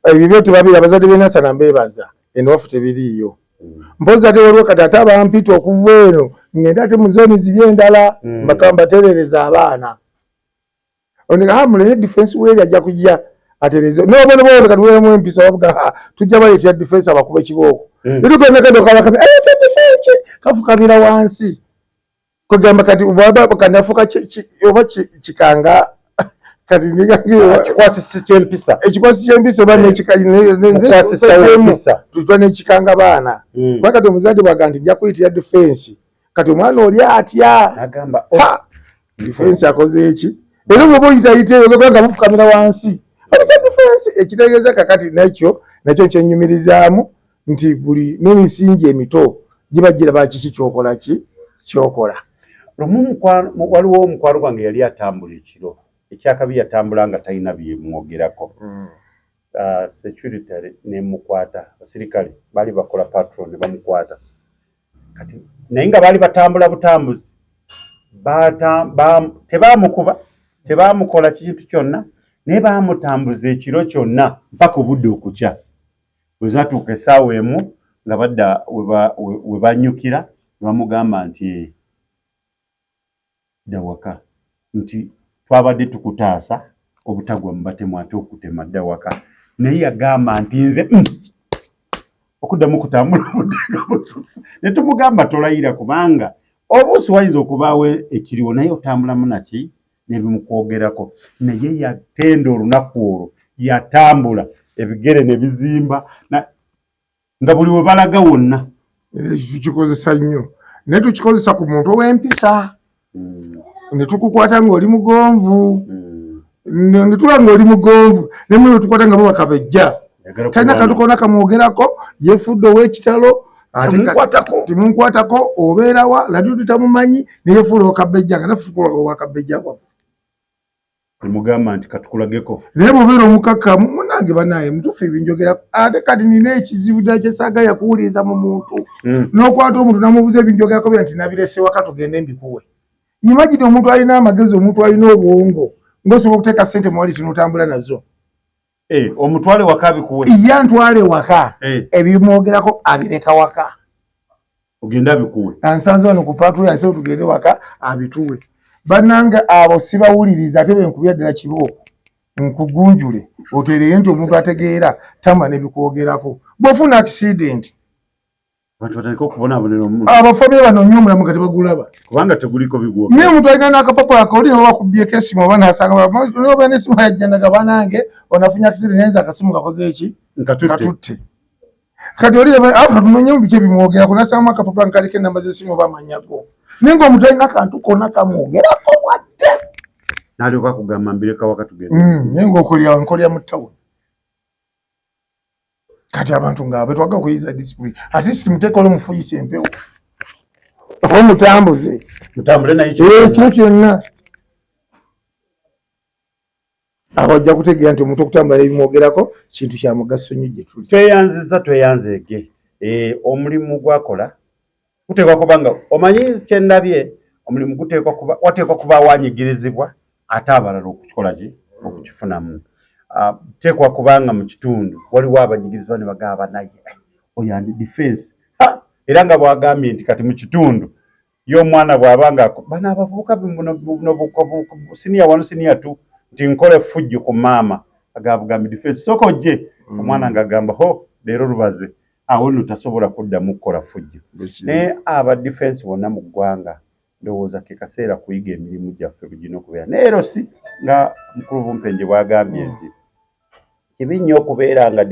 ebyo tebabira abazadde b'enasana mbeebaza enwafu tebiriiyo mpozi ate waliwo kati ate abampita okuva eno ngenda ate mu zooni ziri endala mbaterereza abaana oneka mulene defense weeri ajja kujja atereze nobonobono kati weemu empisa wavuga tujja baleetera defense abakuba ekibooko bitugenda kendo kabaka defense kafukabira wansi kugamba kati ubaba kanafuka oba kikanga kati kwasisi kyempisa ekikwasi kyempisa oba nekikanyempisa tutwa nekikanga baana bakati omuzadde bwaga nti jja kuyitira defense kati omwana oli atya agamba defense akoze eki era bwoba oyitayite nga mufukamira wansi ayita defense ekitegeeza kakati nakyo kyenyumirizaamu nti buli n'emisingi emito giba giraba kiki kyokola waliwo omukwano gwange yali atambula ekiro ekyakabi yatambula nga talina byemwogerako security nemukwata abasirikale baali bakola patrol ne bamukwata kati naye nga baali batambula butambuzi tebamukuba tebamukola kintu kyonna naye bamutambuza ekiro kyonna mpaka obudde okukya wezatuuka essaawa emu nga badda we banyukira ne bamugamba nti dawaka nti twabadde tukutaasa obutagwa mu batemu ate okutema dda waka naye yagamba nti nze okuddamu kutambula ne tumugamba tolayira kubanga obuusi wayinza okubaawo ekiriwo naye otambulamu naki nebimukwogerako naye yatenda olunaku olwo yatambula ebigere ne bizimba nga buli we balaga wonna tukikozesa nnyo naye tukikozesa ku muntu ow'empisa ne tukukwata ng'oli mugonvu ne tuba ng'oli mugonvu ne mwe tukwata nga babaka bejja talina kantu konna kamwogerako yefudde ow'ekitalo timunkwatako obeerawa laddu tutamumanyi ne yefuula owakabejja nga naffe tukola owakabejja kwaffe mugamba nti katukulageko naye bw'obeera omukakkamu munange banaye mutuufu ebinjogerako ate kati nina ekizibu ddala kye saagala kuwuliriza mu muntu n'okwata omuntu n'amubuuza ebinjogerako bira nti nabirese waka tugende mbikuwe imagine omuntu alina amagezi omuntu alina obwongo ng'osobola okuteeka ssente muwali tinotambula nazo omutwale waka bikuwe iya ntwale waka ebimwogerako abireka waka ogenda bikuwe ansanze wano ku patrol yanse tugende waka abituwe bannange abo sibawuliriza ate benkubira ddala kibooko nkugunjule oteerere nti omuntu ategeera tamba nebikwogerako bw'ofuna accident abafamire bano nnyo omulamu kati bagulaba kubanga teguliko bigwoke naye omuntu alina n'akapapula akawuli noba bakubyeko esimu oba nasanga oba n'esimu yajjandaga banange onafunye accident nayenza akasimu kakoze eki katutte kati oli tunonye mu biki ebimwogerako nasangamu akapapula nkaliko enamba z'essimu oba amanyago naye ng'omuntu alina akantu konna kamwogerako bwadde n'alyoka kugamba mbireka waka tugende naye ng'okolya mu ttawuni kati abantu ngaabe twaga okuyiza discipline at least muteeka oli mufuyisa empewo oba mutambuze mutambule naye kino kyonna abo ajja kutegeera nti omuntu okutambula ebimwogerako kintu kya mugaso nnyo gye tuli tweyanzeege omulimu gwakola guteekwa kuba nga omanyi kyendabye omulimu wateekwa kuba wanyigirizibwa ate abalala okukikola ki okukifunamu teekwa kubanga mu kitundu waliwo abanyigirizibwa ne bagamba naye oyo andi defense era nga bwagambye nti kati mu kitundu y'omwana bw'abanga bano abavubuka siniya wano siniya tu nti nkole fujjo ku maama agambye defense sooka ojje omwana ng'agamba leero lubaze awo nno tasobola kuddamu kukola fujjo naye aba defense bonna mu ggwanga ndowooza ke kaseera kuyiga emirimu gyaffe bugina okubeera naye ero si nga mukulu Bumpenje bwagambye nti kibi nnyo okubeera nga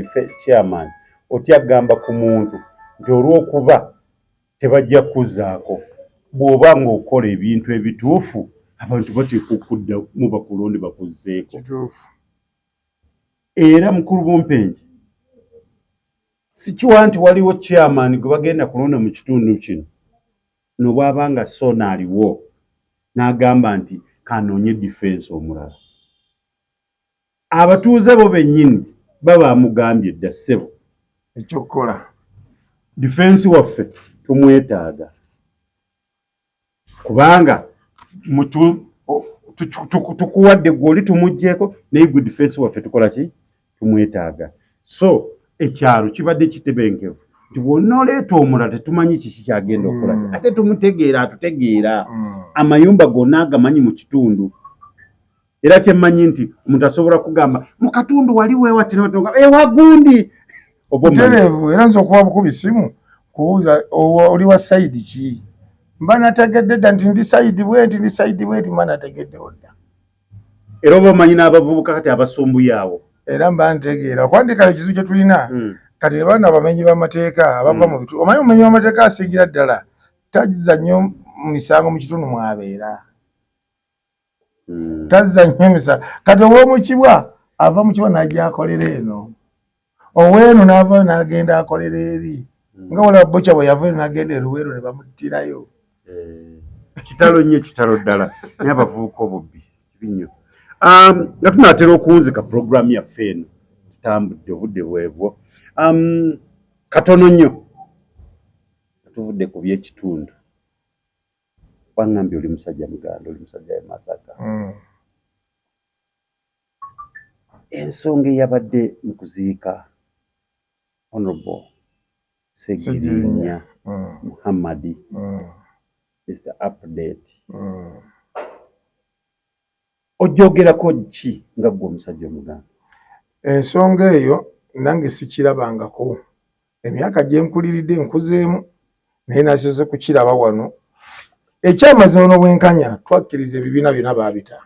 chairman otyagamba ku muntu nti olw'okuba tebajja kuzzaako bw'oba ng'okola ebintu ebituufu abantu bateekwa okudda mu bakulonde bakuzzeeko era mukulu Bumpenje sikiwa nti waliwo chairman gwe bagenda kulonda mu kitundu kino nobwaba nga sona aliwo n'agamba nti kanoonye defense omulala abatuuze bo bennyini baba amugambye dda ssebo ekyokukola defense waffe tumwetaaga kubanga tukuwadde gwoli tumugjeeko naye gwe defense waffe tukola ki tumwetaaga So ekyalo kibadde kitebenkevu nti bw'onooleeta omulala tetumanyi kiki kyagenda okukola ate tumutegeera atutegeera amayumba gonna agamanyi mu kitundu era kyemmanyi nti omuntu asobola kugamba mu katundu wali weewatinga ewagundi obutereevu era nza okuba bukubi simu kubuuza oli wa sayidi ki mba nategedde dda nti ndi sayidi bwenti mba nategeddewo dda era oba omanyi n'abavubuka kati abasumbuye awo era mba ntegeera kwandika ekizibu kye tulina kati ne bana abamenyi b'amateeka abava mu bitu omanyi omumenyi w'amateeka asingira ddala tazza nnyo mu misango mu kitundu mwabeera tazza nnyo emisango kati ow'omukibwa ava mu kibwa n'ajja akolera eno ow'eno n'avayo n'agenda akolera eri nga wala bboca bwe yavayo n'agenda eruweero ne bamuttirayo kitalo nnyo kitalo ddala naye abavubuka obubbi kibi nnyo nga tunaatera okuwunzika puroguraamu yaffe eno tutambudde obudde bwebwo katono nnyo tuvudde ku by'ekitundu wangambye oli musajja muganda oli musajja we Masaka ensonga eyabadde mu kuziika Honorable Segirinya Muhammad Mr. Update ojjogerako ki nga gwe omusajja omuganda ensonga eyo nange sikirabangako emyaka gye nkuliridde nkuzeemu naye nasize kukiraba wano ekyamazima n'obwenkanya twakkiriza ebibiina byonna baabita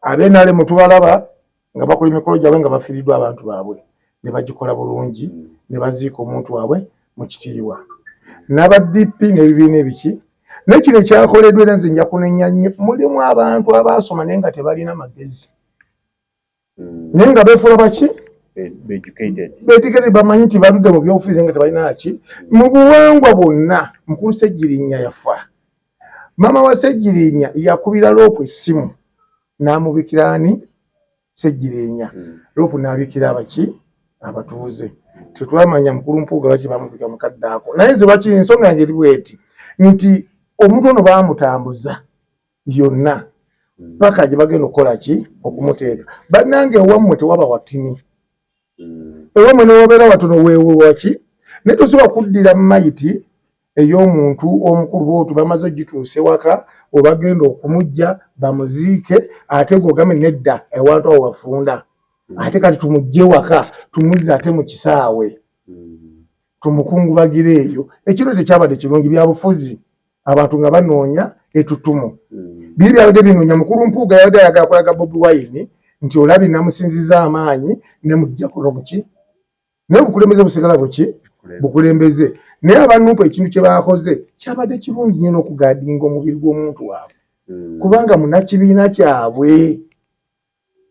ab'enaale mu tubalaba nga bakola emikolo gyabwe nga bafiiriddwa abantu baabwe ne bagikola bulungi ne baziika omuntu waabwe mu kitiibwa n'aba DP n'ebibiina ebiki naye kino ekyakoleddwa era nze nja kunenya nnyo mulimu abantu abaasoma naye nga tebalina magezi naye nga beefuula baki beeducated bamanyi nti baludde mu byobufuzi nga tebalina ki mu buwangwa bwonna mukulu Segirinya yafa maama wa Segirinya yakubira loopu essimu n'amubikira ani Segirinya loopu n'abikira abaki abatuuze tetwamanya mukulu Mpuuga lwaki bamubika mukadde ako naye nze lwaki ensonga yange eri bweti nti omuntu ono baamutambuza yonna paka gye bagenda okukola ki okumuteeka bannange ewammwe tewaba watini ewammwe newabeera watono weewewaki naye tosobola kuddira mayiti ey'omuntu omukulu bw'otu bamaze ogituuse waka webagenda okumujja bamuziike ate gwogambe nedda ewantu awo wafunda ate kati tumugje waka tumuzze ate mu kisaawe tumukungubagire eyo ekiro tekyabadde kirungi byabufuzi abantu nga banoonya etutumu biri byabadde binoonya mukulu Mpuuga yabadde ayagala kulaga Bobi Wine nti olabye namusinziza amaanyi ne mujja kuno buki naye bukulembeze busigala buki bukulembeze naye abanupu ekintu kye baakoze kyabadde kirungi nnyo n'okugaadinga omubiri gw'omuntu waabwe kubanga munakibiina kyabwe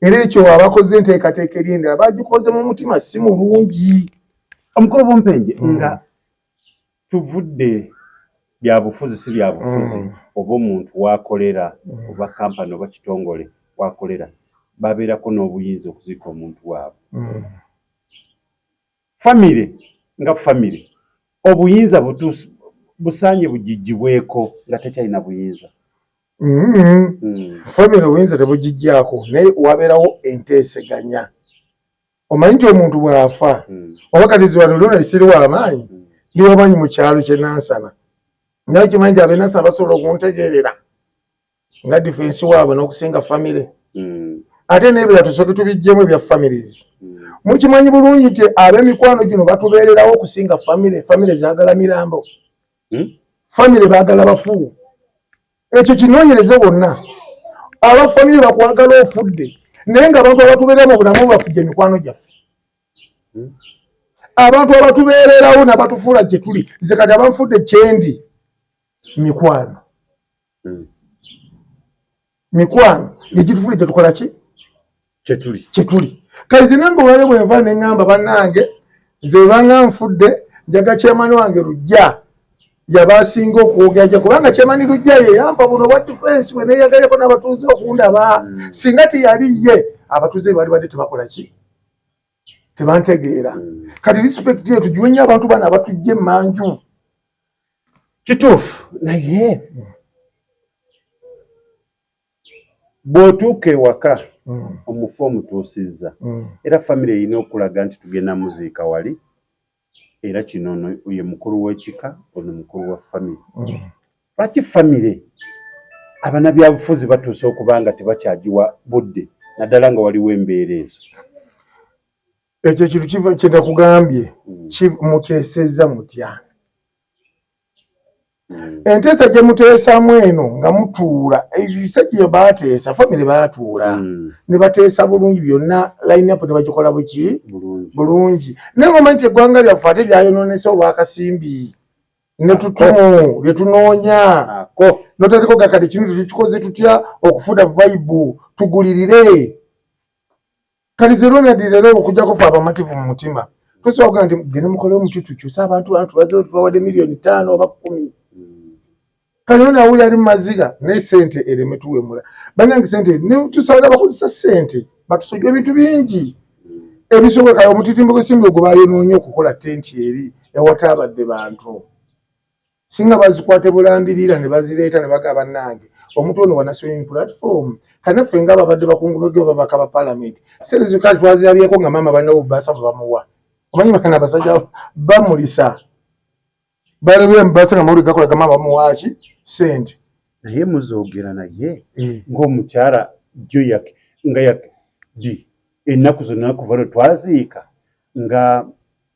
era ekyo abakoze enteekateeka ery'endala bagikoze mu mutima si mulungi omukolo bwompenje nga tuvudde byabufuzi si byabufuzi oba omuntu wakolera oba kampani oba kitongole wakolera babeerako n'obuyinza okuziika omuntu waabwe famire nga famire obuyinza busaanye bugijjibweko nga tekyalina buyinza famire obuyinza tebugijjaako naye wabeerawo enteeseganya omanyi nti omuntu bw'afa oba kati wano lona lisiri w'amaanyi ndi wamanyi mu kyalo kye Nansana naye kimanyi nti ab'e Nansana basobola okuntegeerera nga difensi waabwe n'okusinga famire ate n'ebira tusooke tubijjemu ebya families mukimanyi bulungi nti ab'emikwano gino batubeererawo okusinga famire zaagala mirambo famire baagala bafu ekyo kinoonyereze bonna aba famire bakwagala ofudde naye nga abantu abatubeerera mu bulamu bafujja emikwano gyaffe abantu abatubeererawo nabatufuula gye tuli nze kati abanfudde kyendi mikwano egitufuule gye tukola ki kyetuli kale ze nange olwale bwenva ne ŋŋamba bannange nze webanga nfudde njaga kyemani wange Lujja yabasinga okwogera kubanga kyemani Lujja ye yampa buno bwa defense bwe neeyagalyako n'abatuuze okundaba singa teyali ye abatuuze bali badde tebakola ki tebantegeera kati respect yetu giwe nnyo abantu bano abatujja emmanju kituufu naye bw'otuuka ewaka omufu omutuusizza era famire erina okulaga nti tugenda muziika wali era kino ye mukulu w'ekika ono mukulu wa famire. Lwaki famire abanabyabufuzi batuuse okuba nga tebakyagiwa budde naddala nga waliwo embeera ezo? Ekyo kintu kye nakugambye muteesezza mutya. Enteesa gye muteesamu eno nga mutuula ebisa gye baateesa famire baatuula ne bateesa bulungi byonna line-up ne bagikola buki bulungi. N'engoma nti eggwanga lyaffe ate lyayonoonese olw'akasimbi ne tutumu lye tunoonya notaliko gakati kino tukikoze tutya okufuna vibe tugulirire. Kati ze Ronald leero okujjako fe abamativu mu mutima tosobola nti gende mukole omuti tukyuse abantu baze tubawadde miliyoni 5 oba 10. Kati ono awuli ali mu maziga naye ssente ereme tuwemula. Bannange ssente ne tusabola bakozesa ssente batusojja ebintu bingi ebisoboka. Omutitimbo gw'essimbi ogwo baayonoonye okukola tenti eri ewataabadde bantu. Singa bazikwate bulambirira ne bazireeta ne baga bannange omuntu ono wa National Unity Platform kanaffe nga babadde bakunguluge babaka ba parliament sente zokali twazirabyeko nga maama bannawo basa bamuwa. Omanyi bakana abasajja bamulisa balebye mbasa nga mawulire gakola gama bamuwaki ssente naye muzoogera naye ng'omukyala Joyak nga yakdi ennaku zonna kuva lwe twaziika nga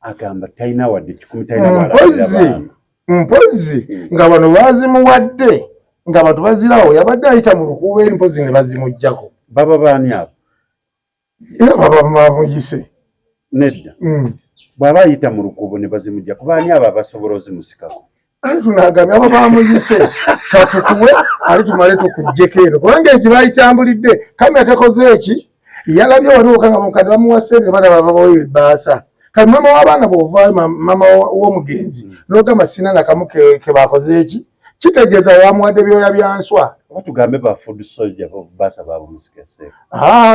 agamba talina wadde 10 talina mpozi nga bano bazimuwadde nga bantu bazirawo yabadde ayita mu lukuubo eri mpozi ne bazimuggyako. Baba baani abo? Era baba bamuyise nedda bw'aba ayita mu lukuubo ne bazimuggyako baani abo abasobola ozimusikako? Ali tunagambye abo bamuyise katutuwe ali tumale tukuggyeko eno kubanga egi bayitambulidde kamera takoze eki yalabye waliwo kanga mukadde bamuwa ssente bana babawoyo ebbaasa. Kati mama w'abaana bw'ovaayo mama w'omugenzi n'ogamba sina nakamu ke bakoze eki kitegeeza yamuwadde byoya bya nswa. Oba tugambe ba food soldier baasa baabumusikase.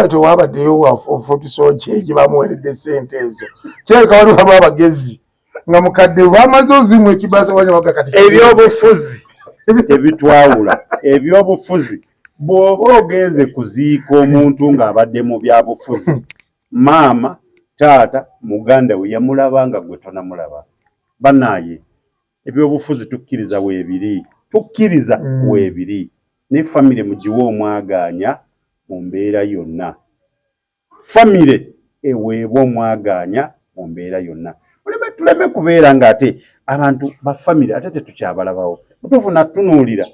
Tewabaddeyo food soldier gye bamuweredde ssente ezo. Kirabika waliwo abagezi nga mukadde bamaze ozimu ekibaasa wanya waga kati ebyobufuzi ebitwawula ebyobufuzi bw'oba ogenze kuziika omuntu ng'abadde mu byabufuzi maama taata muganda we yamulabanga gwe tonamulaba. Bannaaye ebyobufuzi tukkiriza weebiri ne famire mugiwe omwagaanya mu mbeera yonna. Famire eweebwa omwagaanya mu mbeera yonna. Tuleme kubeera ng'ate abantu ba famire ate tetukyabalabawo. Mutuufu natunuulira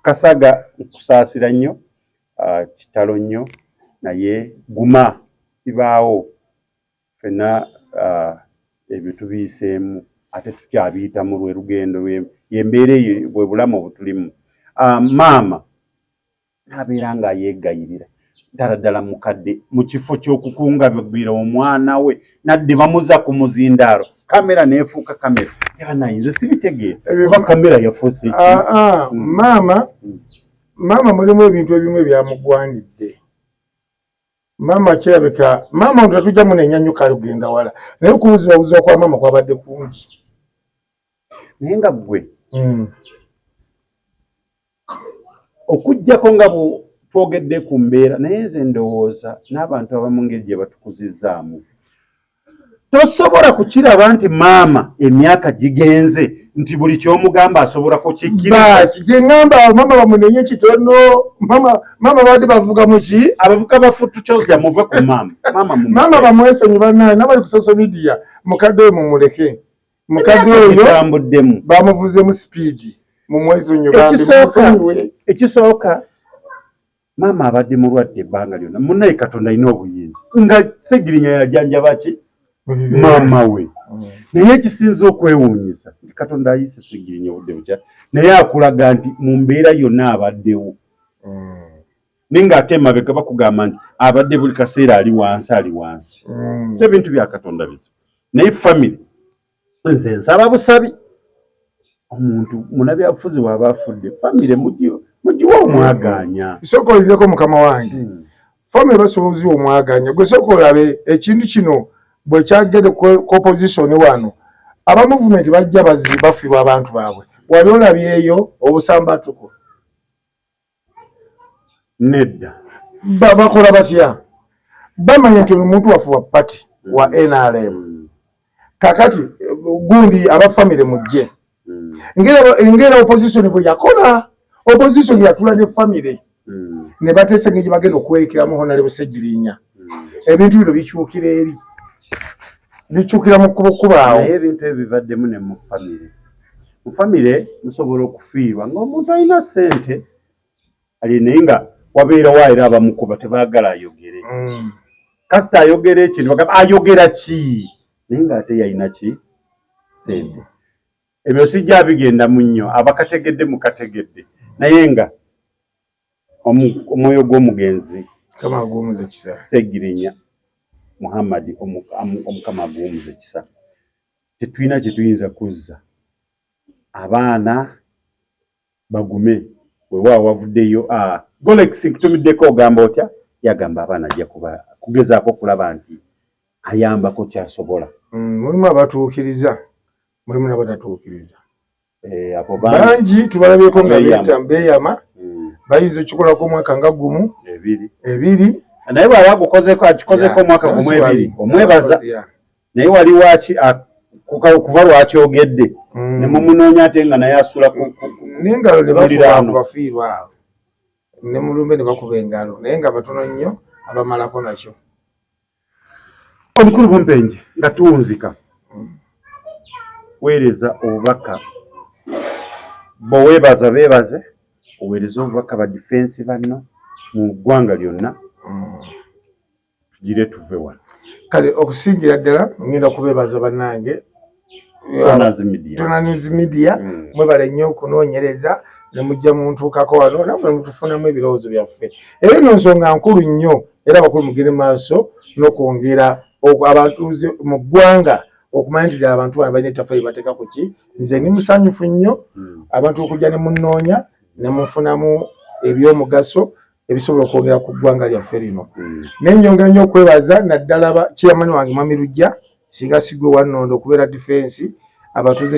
Kasaga nkusaasira nnyo kitalo nnyo naye guma bibaawo ffenna ebyo tubiiseemu ate tukyabiyitamu lwe lugendo y'embeera eyo bwe bulamu obutulimu. Maama n'abeera ng'ayeegayirira ddala mukadde mu kifo ky'okukungabira omwana we nadde bamuza ku muzindaalo kamera neefuuka kamera yabanaayinze sibitegeera oba kamera yafuuse eki. Maama mulimu ebintu ebimu ebyamugwanidde. Maama kirabika maama ono tatujjamu n'ennyanyuka lugenda wala naye okubuzibabuziba kwa maama kwabadde kungi. Naye nga ggwe okuggyako nga twogedde ku mbeera naye nze ndowooza n'abantu abamu ngeri gye batukuzizaamu tosobola kukiraba nti maama emyaka gigenze nti buli ky'omugamba asobola kukikkiriza. Gye ŋŋamba maama bamunenye kitono maama baadde bavuga muki abavuga bafutu kyojja muve ku maama bamwesonyi bannaye n'abali ku social media mukadde oyo mumuleke mukadde oyo bamuvuzeemu sipiidi mumwesonyi ekisooka maama abadde mulwadde ebbanga lyonna munnaye Katonda alina obuyinza nga Segirinya yajanjaba ki maama we naye ekisinza okwewuunyisa nti Katonda ayise Segirinya obudde bukya naye akulaga nti mu mbeera yonna abaddewo naye ng'ate emabega bakugamba nti abadde buli kaseera ali wansi so ebintu bya Katonda bizibu naye famire nze nsaba busabi omuntu munabyabufuzi waba afudde famire mugiwe omwagaanya. Sooka olireko mukama wange famire basobola oziwa omwagaanya gwe sooka olabe ekintu kino bwe kyagende ku opposition wano aba movement bajja bafiirwa abantu baabwe wali olabyeyo obusambatuko nedda bakola batya bamanya nti omuntu wafu wa party wa NRM kakati gundi aba family mujje ngera opposition bwe yakola opposition yatula ne family ne batese ngeje bagenda okwerekeramu honale busejjirinya ebintu bino bikyukira eri bikyukira mu kubaawo ebintu ebivaddemu ne mu family musobola okufiirwa ng'omuntu alina ssente alinayenga wabeera waera abamukuba tebaagala ayogere kasita ayogera ekintu bagamba ayogera ki naye ng'ate yalina ki ssente ebyo sijja bigenda mu nnyo abakategedde mukategedde naye nga omwoyo gw'omugenzi kama agumuze kisa Seggirinya Muhammad omukama agumuze kisa tetulina kye tuyinza kuzza abaana bagume weewaawo wavuddeyo Golex kutumiddeko ogamba otya yagamba abaana ajja kugezaako okulaba nti ayambako kyasobola mulimu abatuukiriza mulimu n'abatatuukiriza abo bangi tubalabyeko nga beeyama bayinza okukikolako omwaka nga gumu ebiri naye bw'aba agukozeko akikozeko omwaka gumu ebiri omwebaza naye wali waki kuva lwakyogedde ne mumunoonya ate nga naye asula n'engalo ne bafiirwa awo ne mulumbe ne bakuba engalo naye nga batono nnyo abamalako nakyo omukulu Bumpenje nga tuwunzika weereza obubaka bweweebaza beebaze oweereza obubaka ba defense banno mu ggwanga lyonna tugire tuve wano kale okusingira ddala ngenda kubeebaza bannange Tonazi Media mwebale nnyo okunoonyereza ne mujja mu ntuukako wano naffe mutufunamu ebirowoozo byaffe era eno nsonga nkulu nnyo era abakulu mugende maaso n'okwongera abantuuze mu ggwanga okumanya nti ddala abantu bano balina ettaffaali bateeka ku ki nze ndi musanyufu nnyo abantu okujja ne munnoonya ne mufunamu ebyomugaso ebisobola okwongera ku ggwanga lyaffe lino n'ennyongera nnyo okwebaza naddala chairman wange Mwami Lujja singa sigwe wannondo okubeera defense abatuuze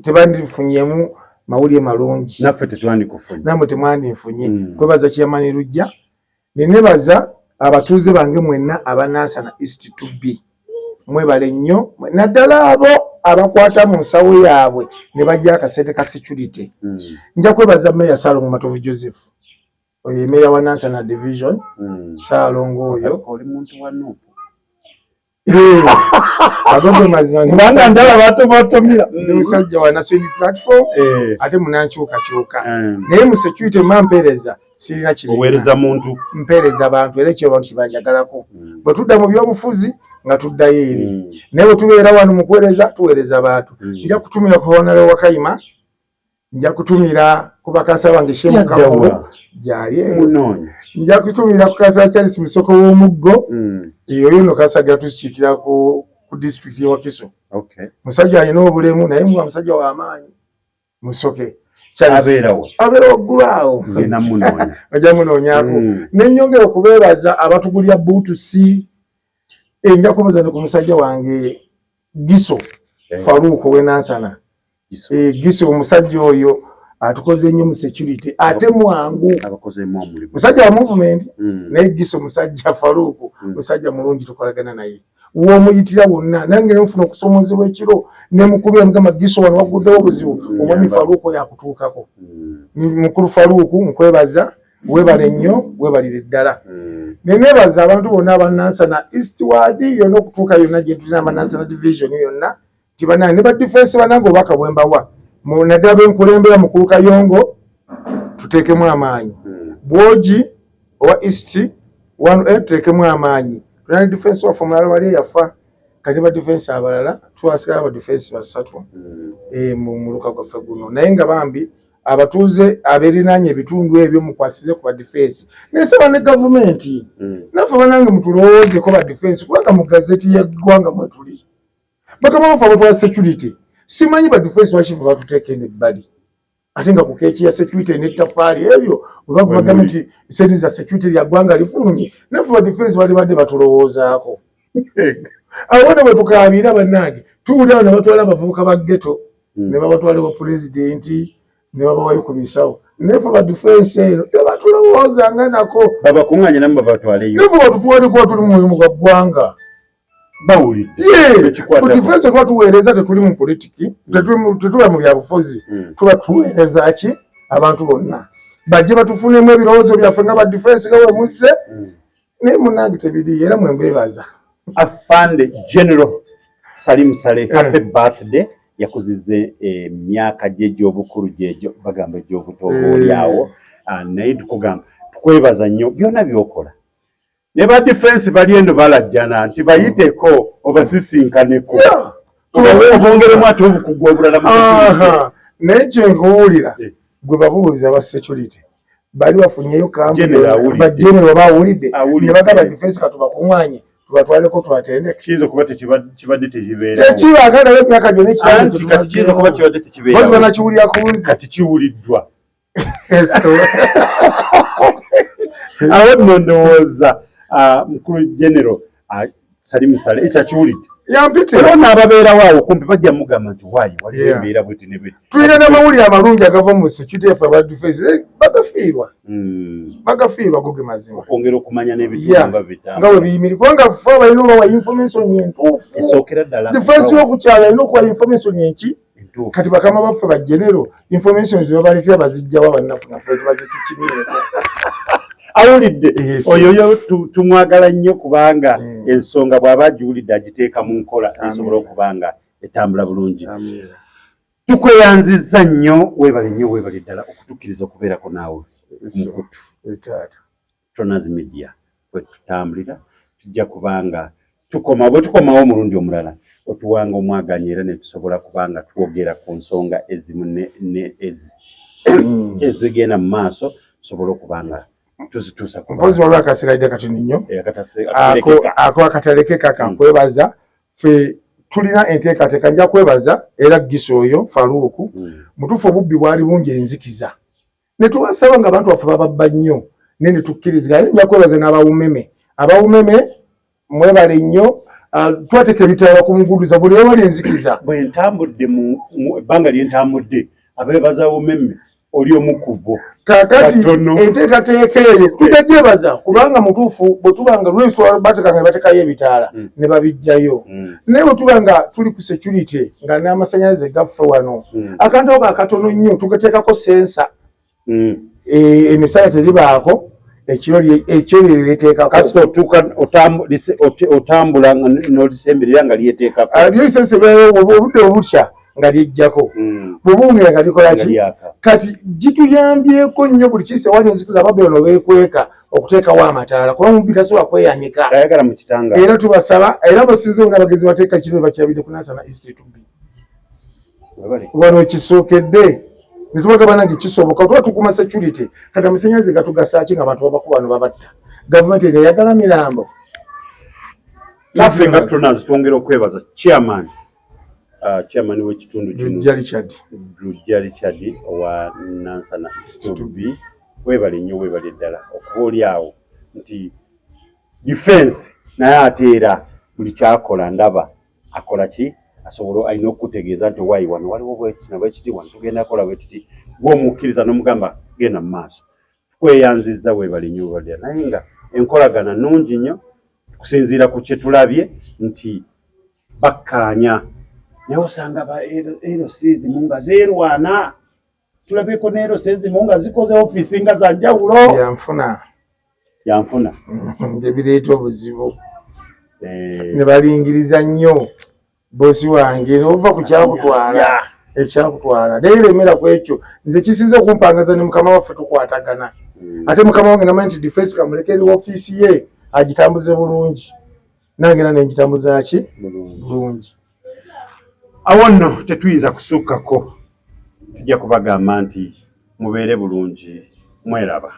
tebandifunyemu mawulire malungi naffe tetwandikufunye namwe temwandinfunye kwebaza chairman Lujja nenebaza abatuuze bange mwenna abanansana East 2B mwebale nnyo naddala abo abakwata mu nsawo yaabwe ne bajja akasente ka security nja kwebaza Meya Salongo Matovu Joseph oyo Meya wa Nansana Division Salongo oyo oli muntu wano agogo mazina bana ndala batomatomira musajja wa National Platform ate munankyuka naye mu security mampereza sirina kibiri oweereza muntu mpereza abantu era ekyo abantu kibanjagalako bwe tudda mu byobufuzi nga tuddayo eri naye bwe tubeera wano mu kuweereza tuweereza abantu nja kutumira ku Honorable Wakayima nja kutumira ku bakasa bange Shemu Kafulo gyali munoonya nja kutumira ku kasa Charles Misoko w'Omuggo oyo no kasa gatusiikira ku district ya Wakiso musajja alina obulemu naye musajja w'amaanyi musoke abeera waggulaawo ojja munoonyaako n'ennyongera okubeebaza abatugulya buutusi nja kubeeza ne ku musajja wange Giso Faruuko w'Enansana Giso omusajja oyo atukoze nnyo mu security ate mwangu musajja wa movement naye Giso musajja Faruuko musajja mulungi tukolagana naye w'omuyitira wonna nange nfuna okusomozebwa ekiro ne mukubira mugamba Giso wano waguddewo obuzibu omwami Faruuko yakutuukako mukulu Faruuko nkwebaza webale nnyo webalire ddala nenebaza abantu bonna abanansana Eastward yonna okutuuka yonna gye tuzina abanansana division yonna tibana ne ba defense banange obaka bwembawa naddala benkulembera mukulu Kayongo tuteekemu amaanyi Bwogi owa East 1 tuteekemu amaanyi tulina defense waffe omulala wali yafa kati ba defense abalala twasigala ba defense basatu mu luka gwaffe guno naye nga bambi abatuuze aberinaanye ebitundu ebyo mukwasize ku ba defense nesaba ne gavumenti naffe banange mutulowoozeko ba defense kubanga mu gazeti y'eggwanga mwe tuli bakama bafe abatwala security simanyi ba defense bashifu batuteeka ebbali ate nga ku keeki ya security n'ettafaali ebyo bwe bakubaga nti sente za security lya ggwanga lifulumye naffe ba defense bali badde batulowoozaako awo ne bwe tukaabira bannange tuwulira ne batwala abavubuka ba ghetto ne babatwala ba pulezidenti ne babawayo ku bisawo nefe ba defense eno tebatulowooza nga nako babakuŋŋaanye namu babatwaleyo nefe batutuwaliko tuli mu mulimu gwa ggwanga bawulidde ku defense tuba tuweereza tetuli mu politiki tetuba mu byabufuzi tuba tuweereza ki abantu bonna bajje batufunemu ebirowoozo byaffe nga ba defense nga wemusse naye munnange tebiri era mwembeebaza Afande General Salim Saleh happy birthday yakuzize emyaka gye gy'obukulu gyejo bagamba gy'obuto olyawo naye tukugamba tukwebaza nnyo byonna byokola ne ba defense bali eno balajjana nti bayiteko obasisinkaneko obongeremu ate obukugu obulala naye kyenkuwulira gwe babuuza ba security bali bafunyeyo kambagenero bawulidde ne bagamba defense katubakuŋŋaanye tubatwaleko tubatendeke kiyinza kuba kibadde tekibeera tekibagala emyaka gyonna kiyinza kuba kibadde tekibeera banakiwulira kunze kati kiwuliddwa awo nno ndowooza mukulu genero Salim Saleh ekyakiwulidde yampite era n'ababeerawo awo kumpi bajja mugamba nti waayi waliwo embeera bweti ne bweti tulina n'amawulire amalungi agava mu security yaffe aba defense bagafiirwa goge mazima okwongera okumanya n'ebitundu nga bwe biyimiri kubanga ffe balina obawa information entuufu esookera ddala defense y'okukyala alina okuwa information enki kati bakama baffe bagenero information zebabaleetera bazijjawa bannaffe naffe tubazitukimireko awulidde oyo tumwagala nnyo kubanga ensonga bw'aba agiwulidde agiteeka mu nkola esobola okubanga etambula bulungi tukweyanzizza nnyo weebale nnyo weebale ddala okutukkiriza okubeerako naawe mukutu Tronaz Media bwe tutambulira tujja kubanga bwe tukomawo omulundi omulala otuwanga omwaganyi era ne tusobola kubanga twogera ku nsonga ezimu ezigenda mu maaso tusobola okubanga tuzituusa mpozi waliwo akasigaidde katono nnyo ako akataleke kakankwebaza ffe tulina enteekateeka nja kwebaza era Giso oyo Faruuku mutuufu obubbi bwali bungi enzikiza ne tubasaba nga abantu baffe bababba nnyo naye ne tukkiriziganya nja kwebaza n'abawumeme mwebale nnyo twateeka ebitala bakumuguluza buli ewali enzikiza bwe ntambudde mu ebbanga lye ntambudde abeebaza wumeme oli omukubo kakati enteekateeka eyo tujagyebaza kubanga mutuufu bwe tubanga lwenswa batekanga ne batekayo ebitaala ne babijjayo naye bwe tubanga tuli ku security nga n'amasannyalaze gaffe wano akantu ako akatono nnyo tugateekako sensa emisala teribaako ekyo lyeteekako kasita otambula n'olisemberera nga lyeteekako lyosensa obudde obutya nga lyejjako bwebuumira nga likola ki kati gituyambyeko nnyo buli kiise wali enzikiza Babuloni beekweka okuteekawo amataala kuba mumpi tasobola kweyanyika ayagala mu kitanga era tubasaba era basinzeewo n'abagenzi bateeka kino bakirabidde ku Nansana Institute wano kisookedde ne tubagamba nange kisoboka tuba tukuma security kati amasannyalaze gatugasaaki nga abantu babakuba bano babatta gavumenti eyagala mirambo naffe nga Tronaz twongera okwebaza chairman w'ekitundu kino Lujja Richard owa Nansana Institute weebale nnyo weebale ddala okuba oli awo nti defense naye ate era buli kyakola ndaba akola ki asobola alina okutegeeza nti waayi wano waliwo bwekiti na bwekiti wano tugenda kukola bwekiti gw'omukkiriza n'omugamba genda mu maaso tukweyanzizza weebale nnyo weebale naye nga enkolagana nnungi nnyo kusinziira ku kye tulabye nti bakkaanya naye osanga ba LC ezimu nga zeerwana tulabeko ne LC ezimu nga zikoze ofiisi nga za njawulo yanfuna ebireeta obuzibu ne balingiriza nnyo bosi wange nova ku kyakutwala ekyakutwala naye lemera ku ekyo nze kisinze okumpangaza ne mukama waffe tukwatagana ate mukama wange namanyi nti defense kamulekeri ofiisi ye agitambuze bulungi nange era nengitambuza ki bulungi awo nno tetuyinza kusukkako tujja kubagamba nti mubeere bulungi mweraba